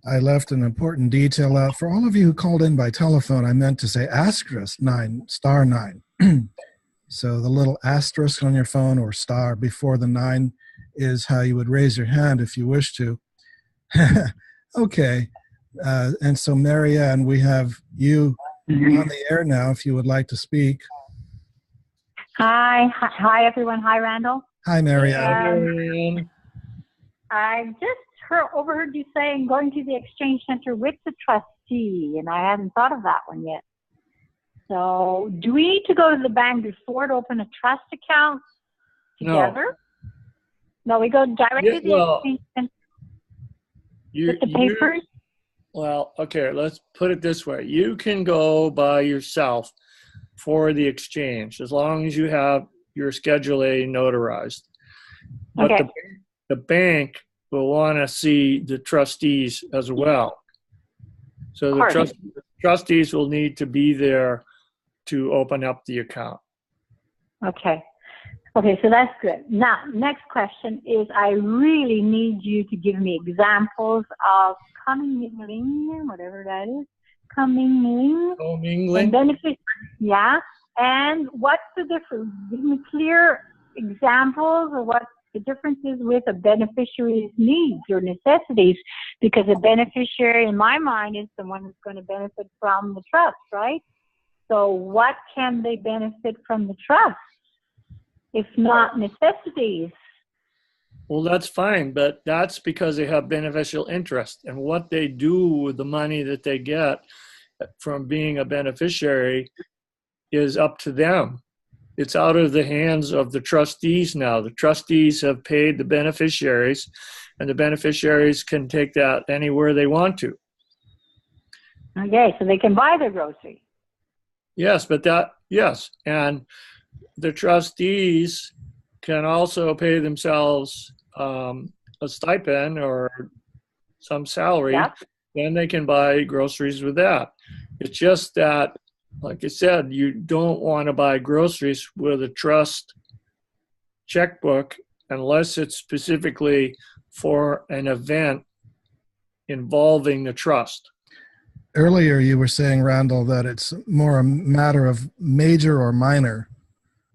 I left an important detail out for all of you who called in by telephone. I meant to say asterisk 9, star 9. So the little asterisk on your phone or star before the 9 is how you would raise your hand if you wish to. Okay. And so, Marianne, we have you on the air now if you would like to speak. Hi, everyone. Hi, Randall. Hi, Marianne. I just overheard you saying going to the exchange center with the trustee, and I hadn't thought of that one yet. So do we need to go to the bank before to open a trust account together? No, we go directly to the exchange center with the papers? Well, okay, let's put it this way. You can go by yourself for the exchange as long as you have your Schedule A notarized. But okay. The bank will want to see the trustees as well. So the trustees will need to be there to open up the account. Okay. Okay, so that's good. Now, next question is, I really need you to give me examples of commingling, whatever that is, commingling. And benefit, yeah. And what's the difference? Give me clear examples of what the difference is with a beneficiary's needs or necessities, because a beneficiary, in my mind, is the one who's going to benefit from the trust, right? So what can they benefit from the trust, if not necessities? Well, that's fine, but that's because they have beneficial interest, and what they do with the money that they get from being a beneficiary is up to them. It's out of the hands of the trustees now. The trustees have paid the beneficiaries, and the beneficiaries can take that anywhere they want to. Okay, so they can buy their grocery. Yes, yes. And the trustees can also pay themselves a stipend or some salary. Yep. Then they can buy groceries with that. It's just that, like I said, you don't want to buy groceries with a trust checkbook unless it's specifically for an event involving the trust. Earlier, you were saying, Randall, that it's more a matter of major or minor.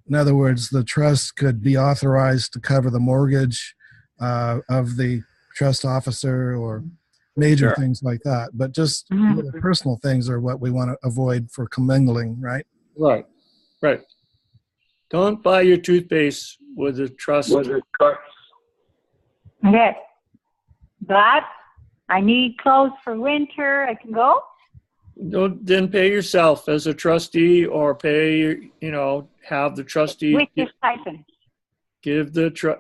In other words, the trust could be authorized to cover the mortgage of the trust officer or major Sure. things like that. But just the personal things are what we want to avoid for commingling, right? Right. Right. Don't buy your toothpaste with a trust. Okay. But I need clothes for winter. I can go? Then pay yourself as a trustee, or pay, have the trustee With your stipend.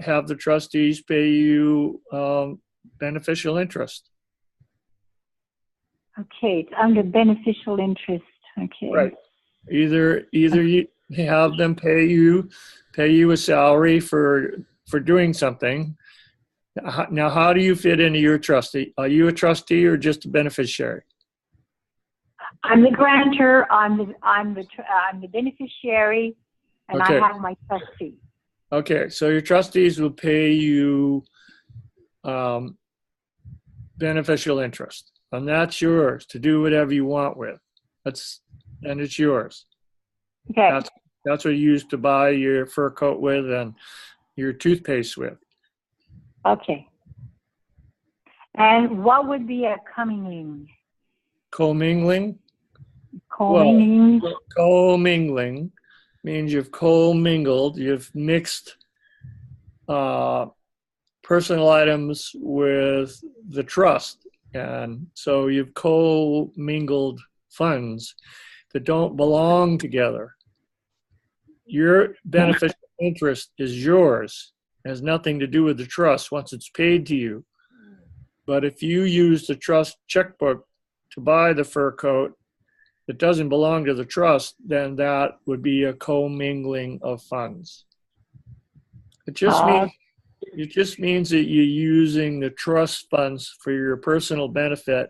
have the trustees pay you beneficial interest. Okay, it's under beneficial interest. Okay. Right. Either you have them pay you a salary for doing something. Now, how do you fit into your trustee? Are you a trustee or just a beneficiary? I'm the grantor. I'm the beneficiary, and Okay. I have my trustee. Okay, so your trustees will pay you beneficial interest, and that's yours to do whatever you want with. And it's yours. Okay. That's what you use to buy your fur coat with and your toothpaste with. Okay. And what would be a commingling? Commingling? Commingling? Well, commingling means you've commingled, you've mixed personal items with the trust. And so you've commingled funds that don't belong together. Your beneficial interest is yours. It has nothing to do with the trust once it's paid to you. But if you use the trust checkbook to buy the fur coat that doesn't belong to the trust, then that would be a commingling of funds. It just means that you're using the trust funds for your personal benefit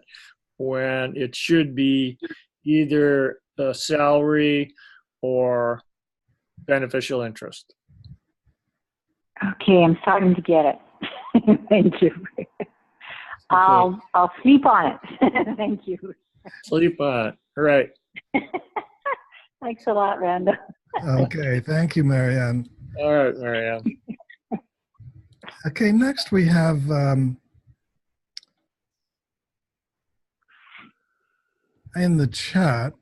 when it should be either a salary or beneficial interest. Okay, I'm starting to get it. Thank you. I'll sleep on it. Thank you. Sleep on it. All right. Thanks a lot, Randall. Okay, thank you, Marianne. All right, Marianne. Okay, next we have in the chat,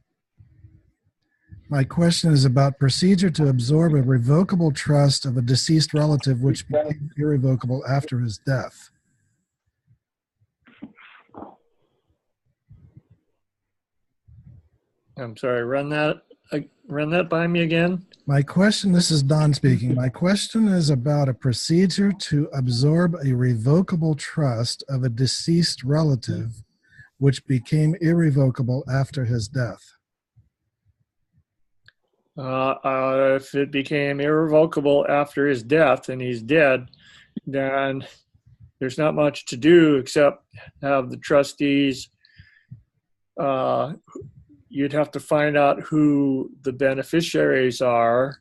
my question is about procedure to absorb a revocable trust of a deceased relative which became irrevocable after his death. I'm sorry, run that by me again. My question, this is Don speaking. My question is about a procedure to absorb a revocable trust of a deceased relative which became irrevocable after his death. If it became irrevocable after his death and he's dead, then there's not much to do except have the trustees. You'd have to find out who the beneficiaries are,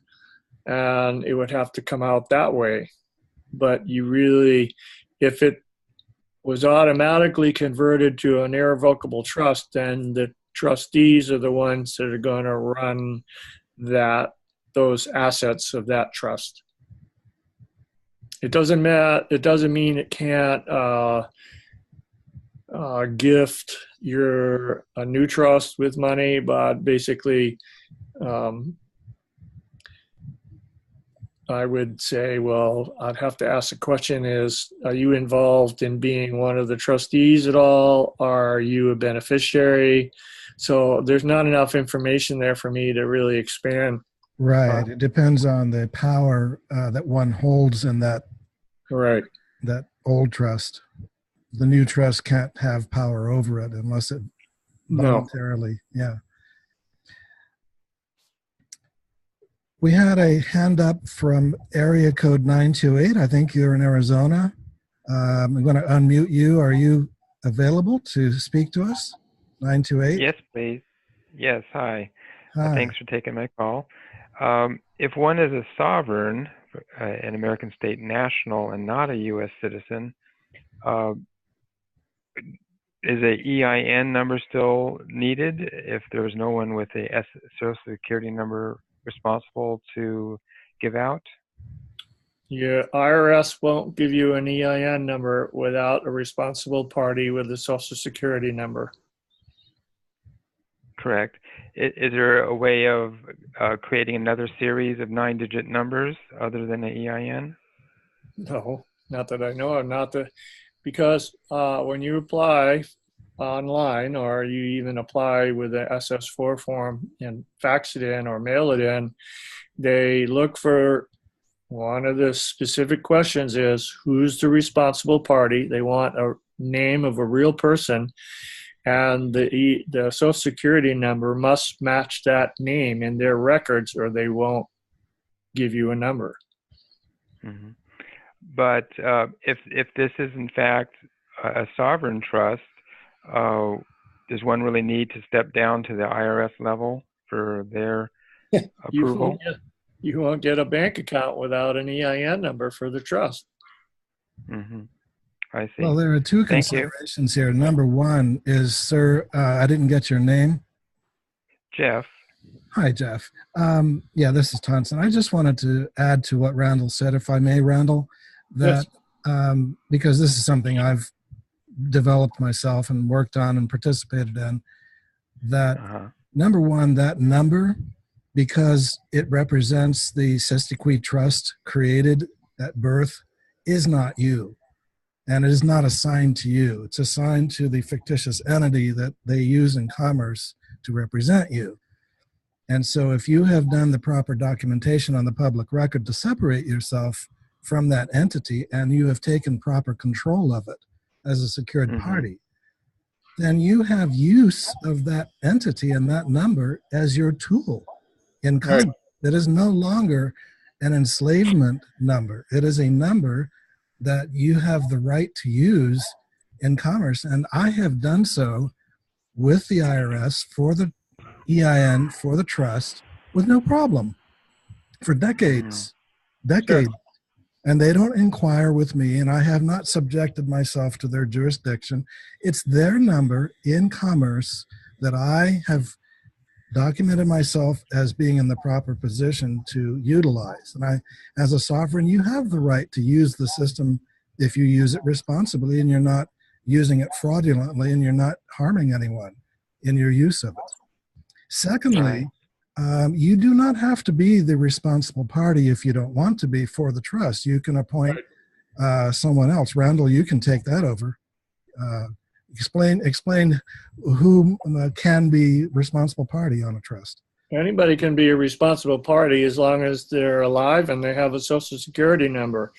and it would have to come out that way. But if it was automatically converted to an irrevocable trust, then the trustees are the ones that are going to run those assets of that trust. It doesn't mean it can't gift a new trust with money, but basically I would say, well, I'd have to ask the question are you involved in being one of the trustees at all? Are you a beneficiary? So there's not enough information there for me to really expand. Right. It depends on the power that one holds in that old trust. The new trust can't have power over it unless it voluntarily, yeah. We had a hand up from area code 928. I think you're in Arizona. I'm going to unmute you. Are you available to speak to us? 928? Yes, please. Yes, hi. Hi. Thanks for taking my call. If one is a sovereign an American state national and not a U.S. citizen, is a EIN number still needed if there's no one with a Social Security number responsible to give out? Your IRS won't give you an EIN number without a responsible party with a Social Security number. Correct. Is there a way of creating another series of 9-digit numbers other than an EIN? No, not that I know of. Because when you apply online, or you even apply with an SS4 form and fax it in or mail it in, they look for, one of the specific questions is, who's the responsible party? They want a name of a real person, and the Social Security number must match that name in their records, or they won't give you a number. Mm-hmm. But if this is in fact a sovereign trust, does one really need to step down to the IRS level for their approval? You won't get a bank account without an EIN number for the trust. Mm-hmm. I see. Well, there are two considerations here. Number one is, sir, I didn't get your name. Jeff. Hi, Jeff. Yeah, this is Tonson. I just wanted to add to what Randall said, if I may, Randall, that because this is something I've developed myself and worked on and participated in, that number one, that number, because it represents the Sestiqui trust created at birth, is not you. And it is not assigned to you. It's assigned to the fictitious entity that they use in commerce to represent you. And so if you have done the proper documentation on the public record to separate yourself from that entity, and you have taken proper control of it as a secured party, then you have use of that entity and that number as your tool in commerce. That is no longer an enslavement number. It is a number that you have the right to use in commerce. And I have done so with the IRS for the EIN, for the trust, with no problem for decades. Sure. And they don't inquire with me, and I have not subjected myself to their jurisdiction. It's their number in commerce that I have documented myself as being in the proper position to utilize. And as a sovereign, you have the right to use the system if you use it responsibly and you're not using it fraudulently and you're not harming anyone in your use of it. Secondly, you do not have to be the responsible party if you don't want to be for the trust. You can appoint someone else. Randall, you can take that over. Explain who can be responsible party on a trust. Anybody can be a responsible party as long as they're alive and they have a Social Security number.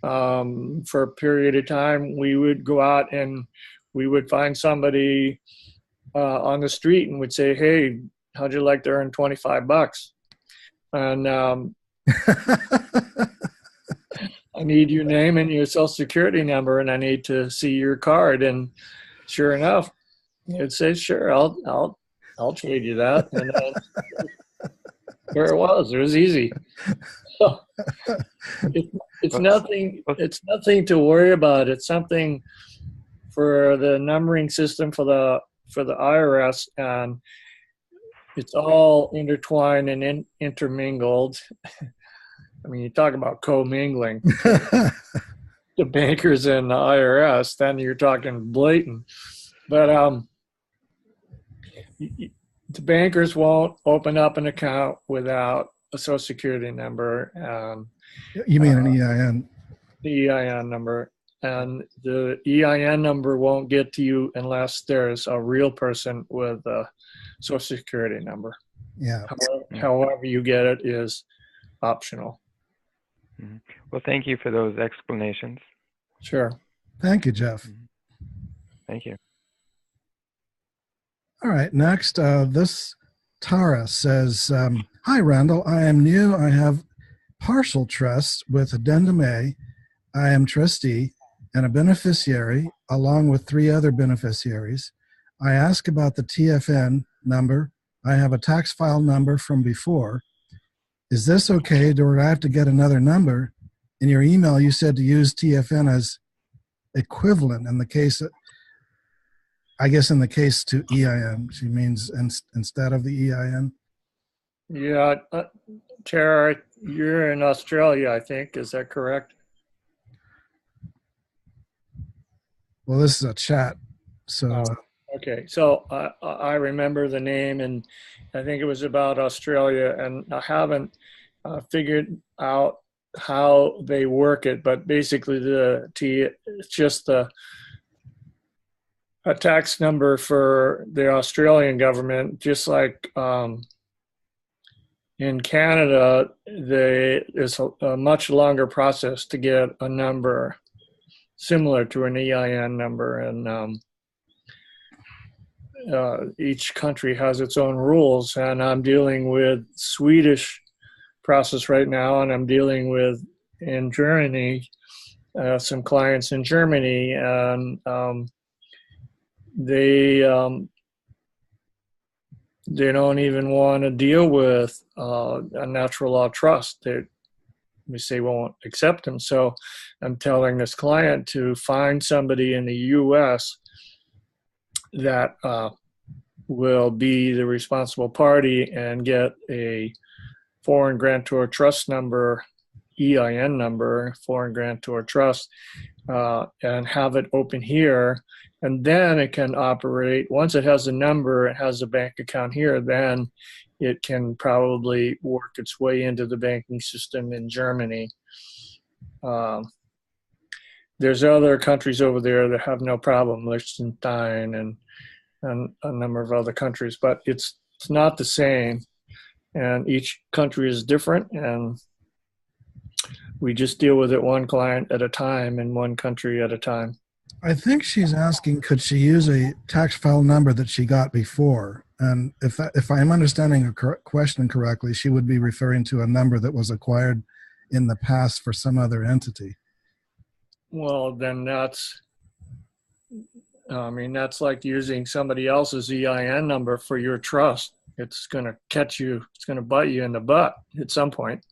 For a period of time, we would go out and we would find somebody on the street and would say, "Hey, how'd you like to earn $25? And I need your name and your Social Security number, and I need to see your card." And sure enough, it'd say, "Sure, I'll trade you that." And there it was. It was easy. So it's nothing. It's nothing to worry about. It's something for the numbering system for the IRS, and it's all intertwined and intermingled. I mean, you talk about commingling. The bankers and the IRS, then you're talking blatant. But the bankers won't open up an account without a Social Security number. You mean an EIN? The EIN number. And the EIN number won't get to you unless there's a real person with a Social Security number. Yeah. However you get it is optional. Well, thank you for those explanations. Sure. Thank you, Jeff. Thank you. All right. Next, this Tara says, "Hi, Randall. I am new. I have partial trust with Addendum A. I am trustee and a beneficiary along with 3 other beneficiaries. I ask about the TFN number. I have a tax file number from before. Is this okay? Do I have to get another number? In your email, you said to use TFN as equivalent in the case, I guess in the case to EIN, she means instead of the EIN. Yeah, Tara, you're in Australia, I think. Is that correct? Well, this is a chat, so. Okay, so I remember the name, and I think it was about Australia, and I haven't figured out how they work it, but basically it's just a tax number for the Australian government, just like in Canada, it's a much longer process to get a number similar to an EIN number, and each country has its own rules. And I'm dealing with Swedish process right now, and I'm dealing with in Germany some clients in Germany, and they don't even want to deal with a natural law trust. They say won't accept them. So I'm telling this client to find somebody in the U.S. that will be the responsible party and get a foreign grantor trust number, EIN number, foreign grantor trust, and have it open here. And then it can operate. Once it has a number, it has a bank account here, then it can probably work its way into the banking system in Germany. There's other countries over there that have no problem, Liechtenstein and a number of other countries, but it's not the same. And each country is different, and we just deal with it one client at a time and one country at a time. I think she's asking, could she use a tax file number that she got before? And if I'm understanding her question correctly, she would be referring to a number that was acquired in the past for some other entity. Well, then that's like using somebody else's EIN number for your trust. It's going to catch you. It's going to bite you in the butt at some point.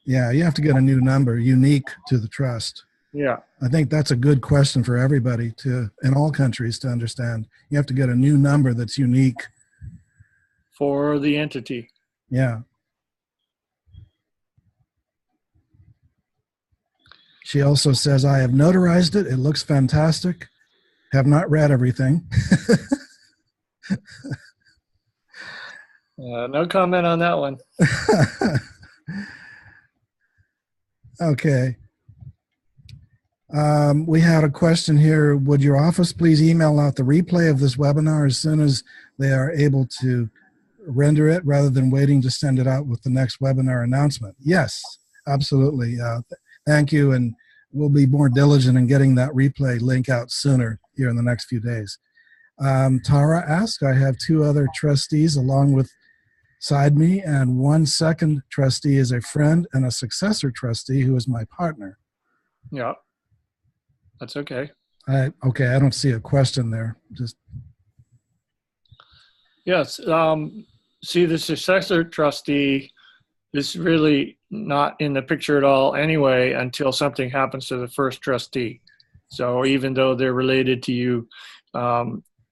Yeah, you have to get a new number unique to the trust. Yeah. I think that's a good question for everybody in all countries to understand. You have to get a new number that's unique. For the entity. Yeah. She also says, I have notarized it. It looks fantastic. Have not read everything. No comment on that one. Okay. We had a question here. Would your office please email out the replay of this webinar as soon as they are able to render it, rather than waiting to send it out with the next webinar announcement? Yes, absolutely. Thank you. And we'll be more diligent in getting that replay link out sooner here in the next few days. Tara asked, I have 2 other trustees along with side me, and 1 second trustee is a friend and a successor trustee who is my partner. Yeah, that's okay. Okay, I don't see a question there. Just yes. See, the successor trustee is really not in the picture at all anyway until something happens to the first trustee. So even though they're related to you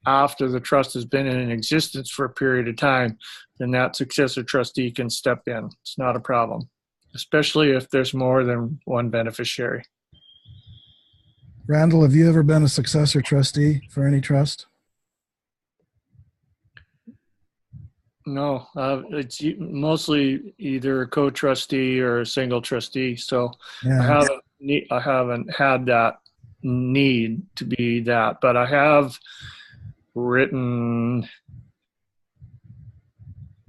after the trust has been in existence for a period of time, then that successor trustee can step in. It's not a problem, especially if there's more than one beneficiary. Randall, have you ever been a successor trustee for any trust? No, it's mostly either a co-trustee or a single trustee. So yeah. I haven't had that need to be that, but I have written,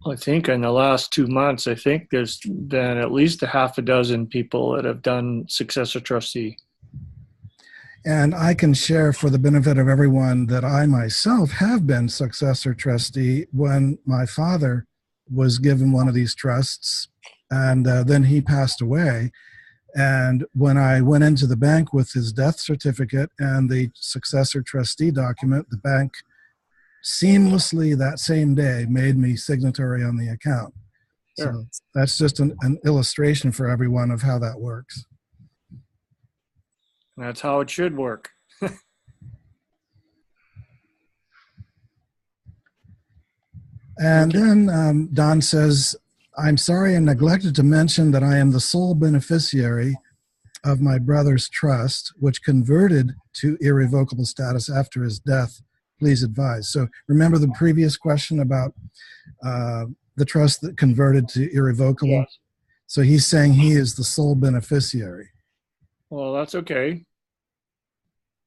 I think in the last 2 months, I think there's been at least a half a dozen people that have done successor trustee. And I can share for the benefit of everyone that I myself have been successor trustee when my father was given one of these trusts, and then he passed away. And when I went into the bank with his death certificate and the successor trustee document, the bank seamlessly that same day made me signatory on the account. Sure. So that's just an illustration for everyone of how that works. That's how it should work. And then Don says, I'm sorry I neglected to mention that I am the sole beneficiary of my brother's trust, which converted to irrevocable status after his death. Please advise. So remember the previous question about the trust that converted to irrevocable? Yes. So he's saying he is the sole beneficiary. Well, that's okay.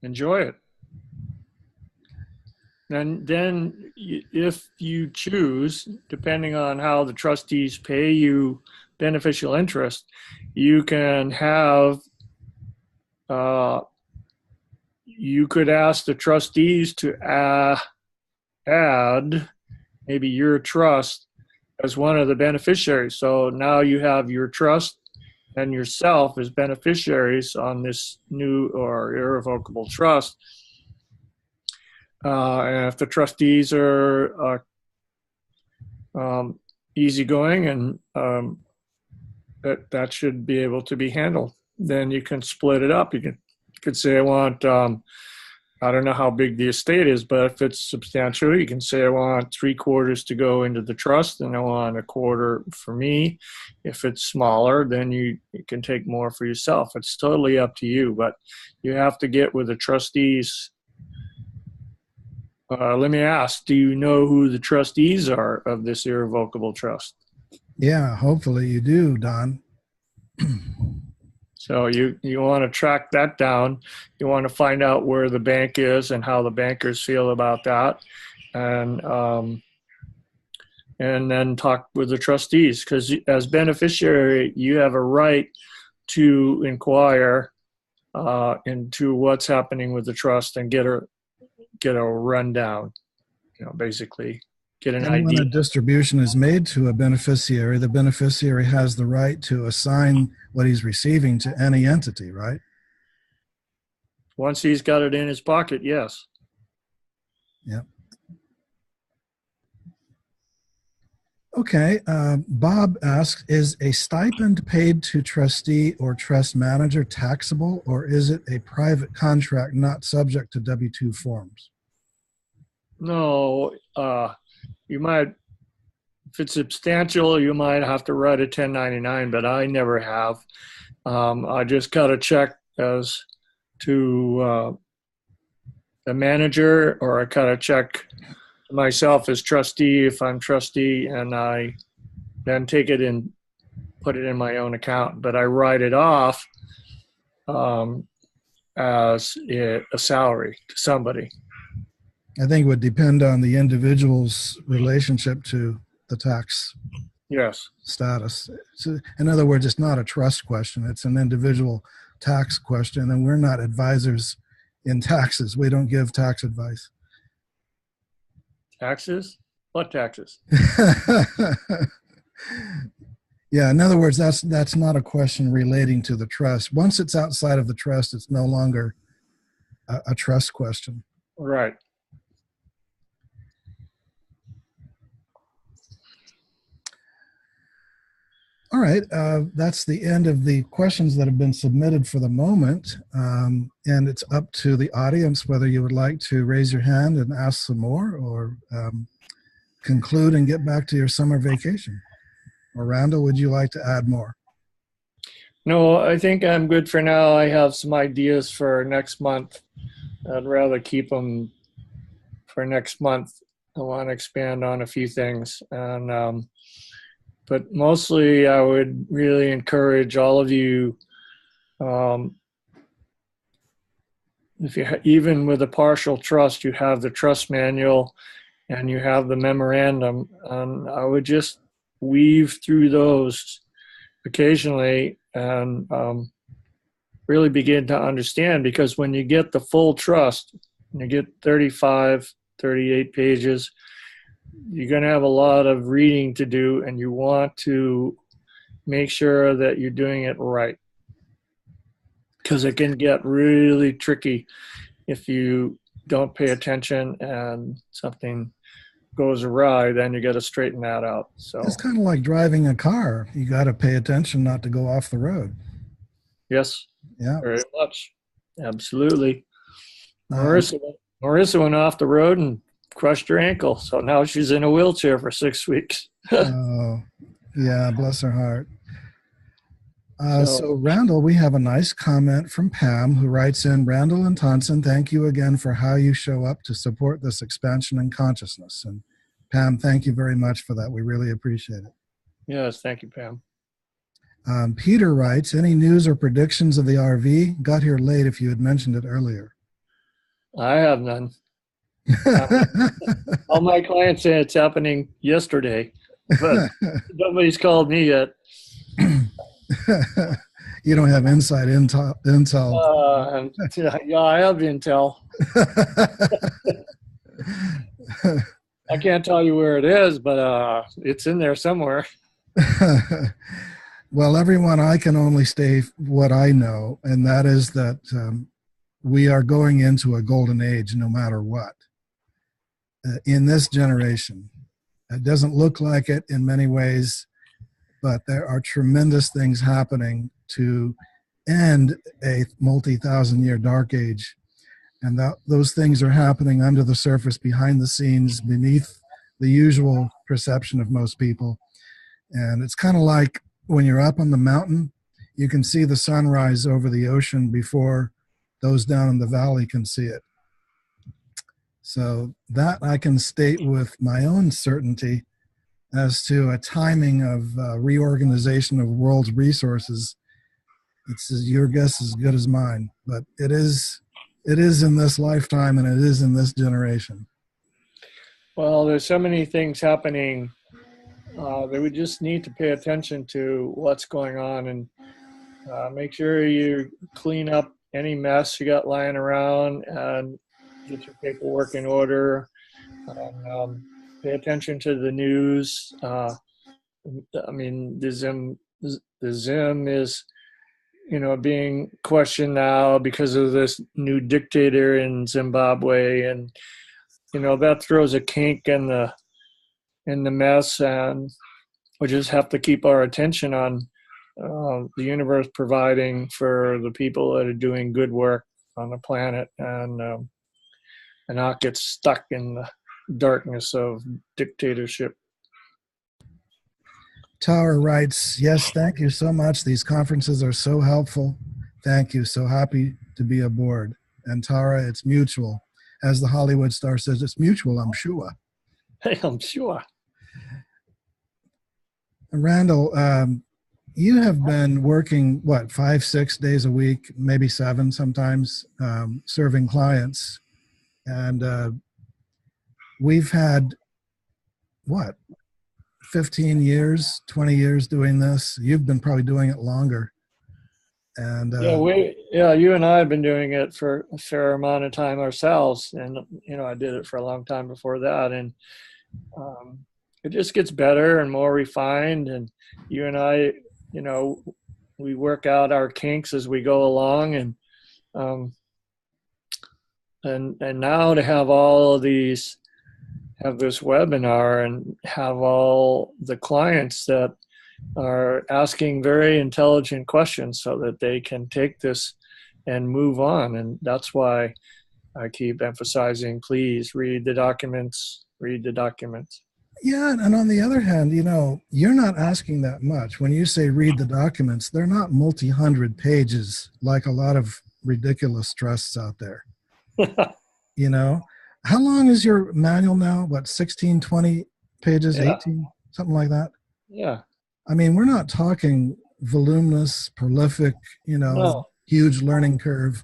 Enjoy it. And then if you choose, depending on how the trustees pay you beneficial interest, you can have, you could ask the trustees to add maybe your trust as one of the beneficiaries. So now you have your trust and yourself as beneficiaries on this new or irrevocable trust. And if the trustees are easygoing and that should be able to be handled, then you can split it up. You could say, I want, I don't know how big the estate is, but if it's substantial, you can say, I want 3/4 to go into the trust and I want 1/4 for me. If it's smaller, then you can take more for yourself. It's totally up to you, but you have to get with the trustees. Let me ask, do you know who the trustees are of this irrevocable trust? Yeah, hopefully you do, Don. So you want to track that down. You want to find out where the bank is and how the bankers feel about that. And then talk with the trustees, because as beneficiary, you have a right to inquire into what's happening with the trust and get a rundown, basically get an And when idea. a distribution is made to a beneficiary, the beneficiary has the right to assign what he's receiving to any entity, right? Once he's got it in his pocket, yes. Yep. Okay. Bob asks, is a stipend paid to trustee or trust manager taxable, or is it a private contract not subject to W-2 forms? No, you might, if it's substantial, you might have to write a 1099, but I never have. I just got a check as to the manager, or I cut a check to myself as trustee if I'm trustee, and I then take it and put it in my own account. But I write it off as a salary to somebody. I think it would depend on the individual's relationship to the tax Yes. status. So, in other words, it's not a trust question. It's an individual tax question, and we're not advisors in taxes. We don't give tax advice. Taxes? What taxes? Yeah, in other words, that's not a question relating to the trust. Once it's outside of the trust, it's no longer a trust question. Right. All right, that's the end of the questions that have been submitted for the moment. And it's up to the audience whether you would like to raise your hand and ask some more, or conclude and get back to your summer vacation. Or Randall, would you like to add more? No, I think I'm good for now. I have some ideas for next month. I'd rather keep them for next month. I want to expand on a few things. And but mostly I would really encourage all of you, if you even with a partial trust, you have the trust manual and you have the memorandum, and I would just weave through those occasionally and really begin to understand, because when you get the full trust, you get 35, 38 pages, you're going to have a lot of reading to do, and you want to make sure that you're doing it right, because it can get really tricky if you don't pay attention and something goes awry, then you got to straighten that out. So It's kind of like driving a car. You got to pay attention not to go off the road. yes, Yeah. very much. Absolutely. Um, Marissa went off the road and crushed her ankle. So now she's in a wheelchair for 6 weeks. oh, yeah, bless her heart. So So, Randall, we have a nice comment from Pam who writes in, Randall and Tonson, thank you again for how you show up to support this expansion in consciousness. And Pam, thank you very much for that. We really appreciate it. yes, thank you, Pam. Peter writes, any news or predictions of the RV? Got here late if you had mentioned it earlier. I have none. All my clients say it's happening yesterday, but nobody's called me yet. You don't have inside intel. Yeah, I have intel. I can't tell you where it is, but it's in there somewhere. Well, everyone, I can only state what I know, and that is that we are going into a golden age no matter what. In this generation, it doesn't look like it in many ways, but there are tremendous things happening to end a multi-thousand-year dark age. And those things are happening under the surface, behind the scenes, beneath the usual perception of most people. And it's kind of like when you're up on the mountain, you can see the sunrise over the ocean before those down in the valley can see it. So that I can state with my own certainty as to a timing of reorganization of world's resources. Your guess is as good as mine, but it is in this lifetime and it is in this generation. Well, there's so many things happening that we just need to pay attention to what's going on and make sure you clean up any mess you got lying around and get your paperwork in order. Pay attention to the news. I mean, the Zim is, being questioned now because of this new dictator in Zimbabwe, and that throws a kink in the mess, and we just have to keep our attention on the universe providing for the people that are doing good work on the planet, and not get stuck in the darkness of dictatorship. Tower writes, yes, thank you so much. These conferences are so helpful. Thank you. So happy to be aboard. And Tara, it's mutual. As the Hollywood star says, it's mutual, I'm sure. Hey, I'm sure. Randall, you have been working, 5-6 days a week, maybe 7 sometimes, serving clients. And we've had, 15 years, 20 years doing this. You've been probably doing it longer. And you and I have been doing it for a fair amount of time ourselves. And, I did it for a long time before that. And it just gets better and more refined. And you and I, we work out our kinks as we go along. And now to have all of these, have this webinar and have all the clients that are asking very intelligent questions so that they can take this and move on. And that's why I keep emphasizing, please read the documents, read the documents. Yeah, and on the other hand, you're not asking that much. When you say read the documents, they're not multi-hundred pages like a lot of ridiculous trusts out there. How long is your manual now? 16, 20 pages, Yeah. 18, something like that? Yeah. I mean, we're not talking voluminous, prolific, No. huge learning curve.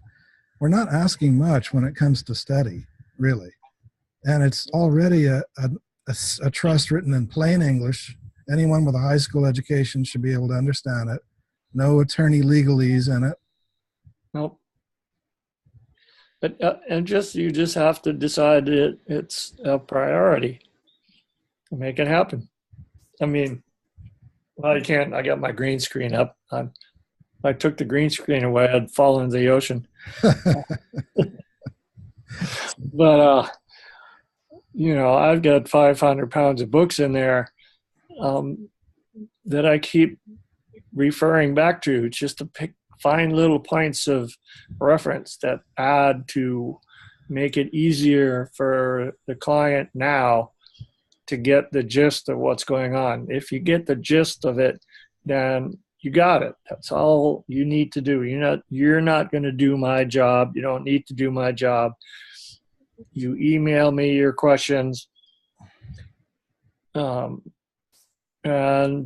We're not asking much when it comes to study, really. And it's already a trust written in plain English. Anyone with a high school education should be able to understand it. No attorney legalese in it. Nope. But you just have to decide that it's a priority. Make it happen. I mean, I can't. I got my green screen up. If I took the green screen away, I'd fall into the ocean. But I've got 500 pounds of books in there that I keep referring back to just to find little points of reference that add to make it easier for the client now to get the gist of what's going on. If you get the gist of it, then you got it. That's all you need to do. You're not going to do my job. You don't need to do my job. You email me your questions, and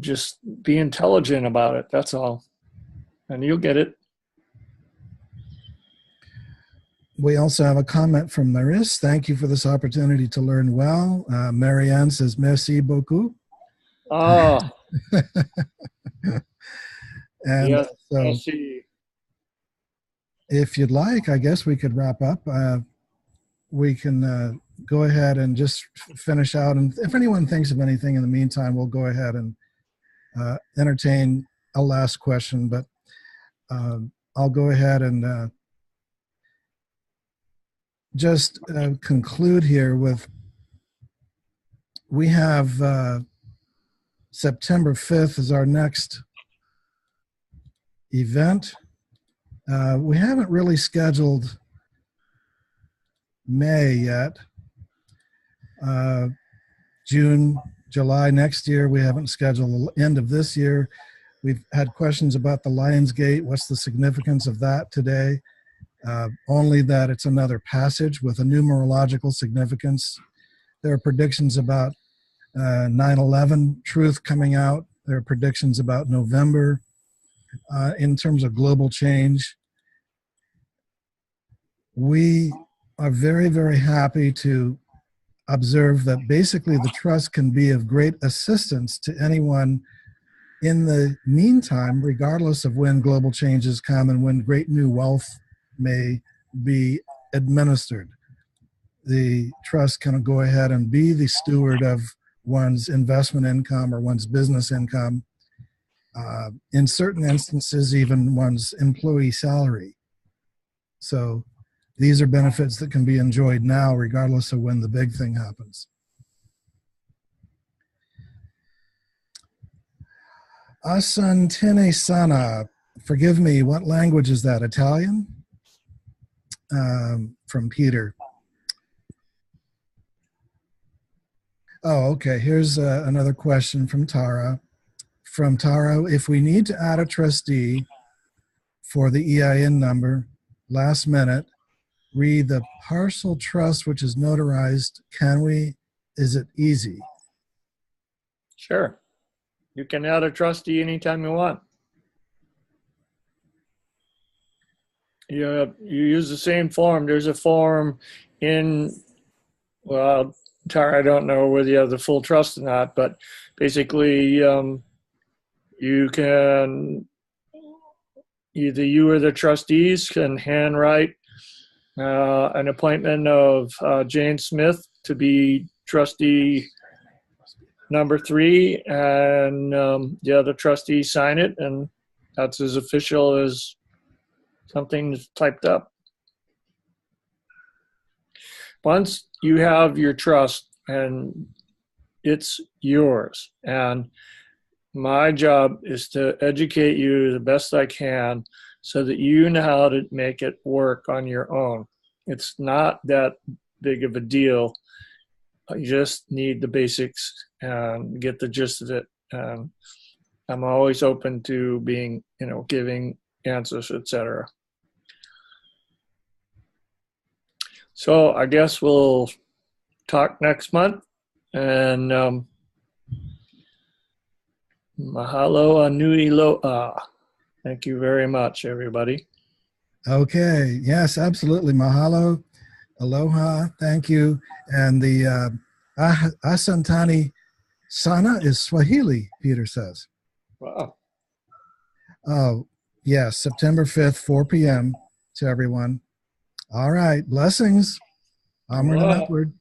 just be intelligent about it. That's all. And you'll get it. We also have a comment from Maris. Thank you for this opportunity to learn well. Marianne says, merci beaucoup. Oh. And yes, so merci. If you'd like, I guess we could wrap up. We can go ahead and just finish out. And if anyone thinks of anything in the meantime, we'll go ahead and entertain a last question. But I'll go ahead and just conclude here with, we have September 5th is our next event. We haven't really scheduled May yet. June, July next year, we haven't scheduled the end of this year. We've had questions about the Lion's Gate. What's the significance of that today? Only that it's another passage with a numerological significance. There are predictions about 9/11 truth coming out. There are predictions about November in terms of global change. We are very, very happy to observe that basically the trust can be of great assistance to anyone in the meantime, regardless of when global changes come and when great new wealth may be administered. The trust can go ahead and be the steward of one's investment income or one's business income, in certain instances, even one's employee salary. So these are benefits that can be enjoyed now, regardless of when the big thing happens. Asantene sana, forgive me, what language is that? Italian? From Peter. Oh, okay. Here's another question from Tara. From Tara, if we need to add a trustee for the EIN number, last minute, read the parcel trust which is notarized. Can we? Is it easy? Sure. You can add a trustee anytime you want. You use the same form. There's a form in, well, Tara, I don't know whether you have the full trust or not, but basically you can, either you or the trustees can handwrite an appointment of Jane Smith to be trustee number 3, and the other trustees sign it, and that's as official as something typed up. Once you have your trust and it's yours, and my job is to educate you the best I can so that you know how to make it work on your own. It's not that big of a deal. You just need the basics and get the gist of it. I'm always open to being, giving answers, etc. So I guess we'll talk next month, and mahalo anui loa. Thank you very much, everybody. Okay. Yes, absolutely. Mahalo. Aloha. Thank you. And the Asantani Sana is Swahili, Peter says. Wow. Oh, yes. September 5th, 4 p.m. to everyone. All right. Blessings. Onward and upward.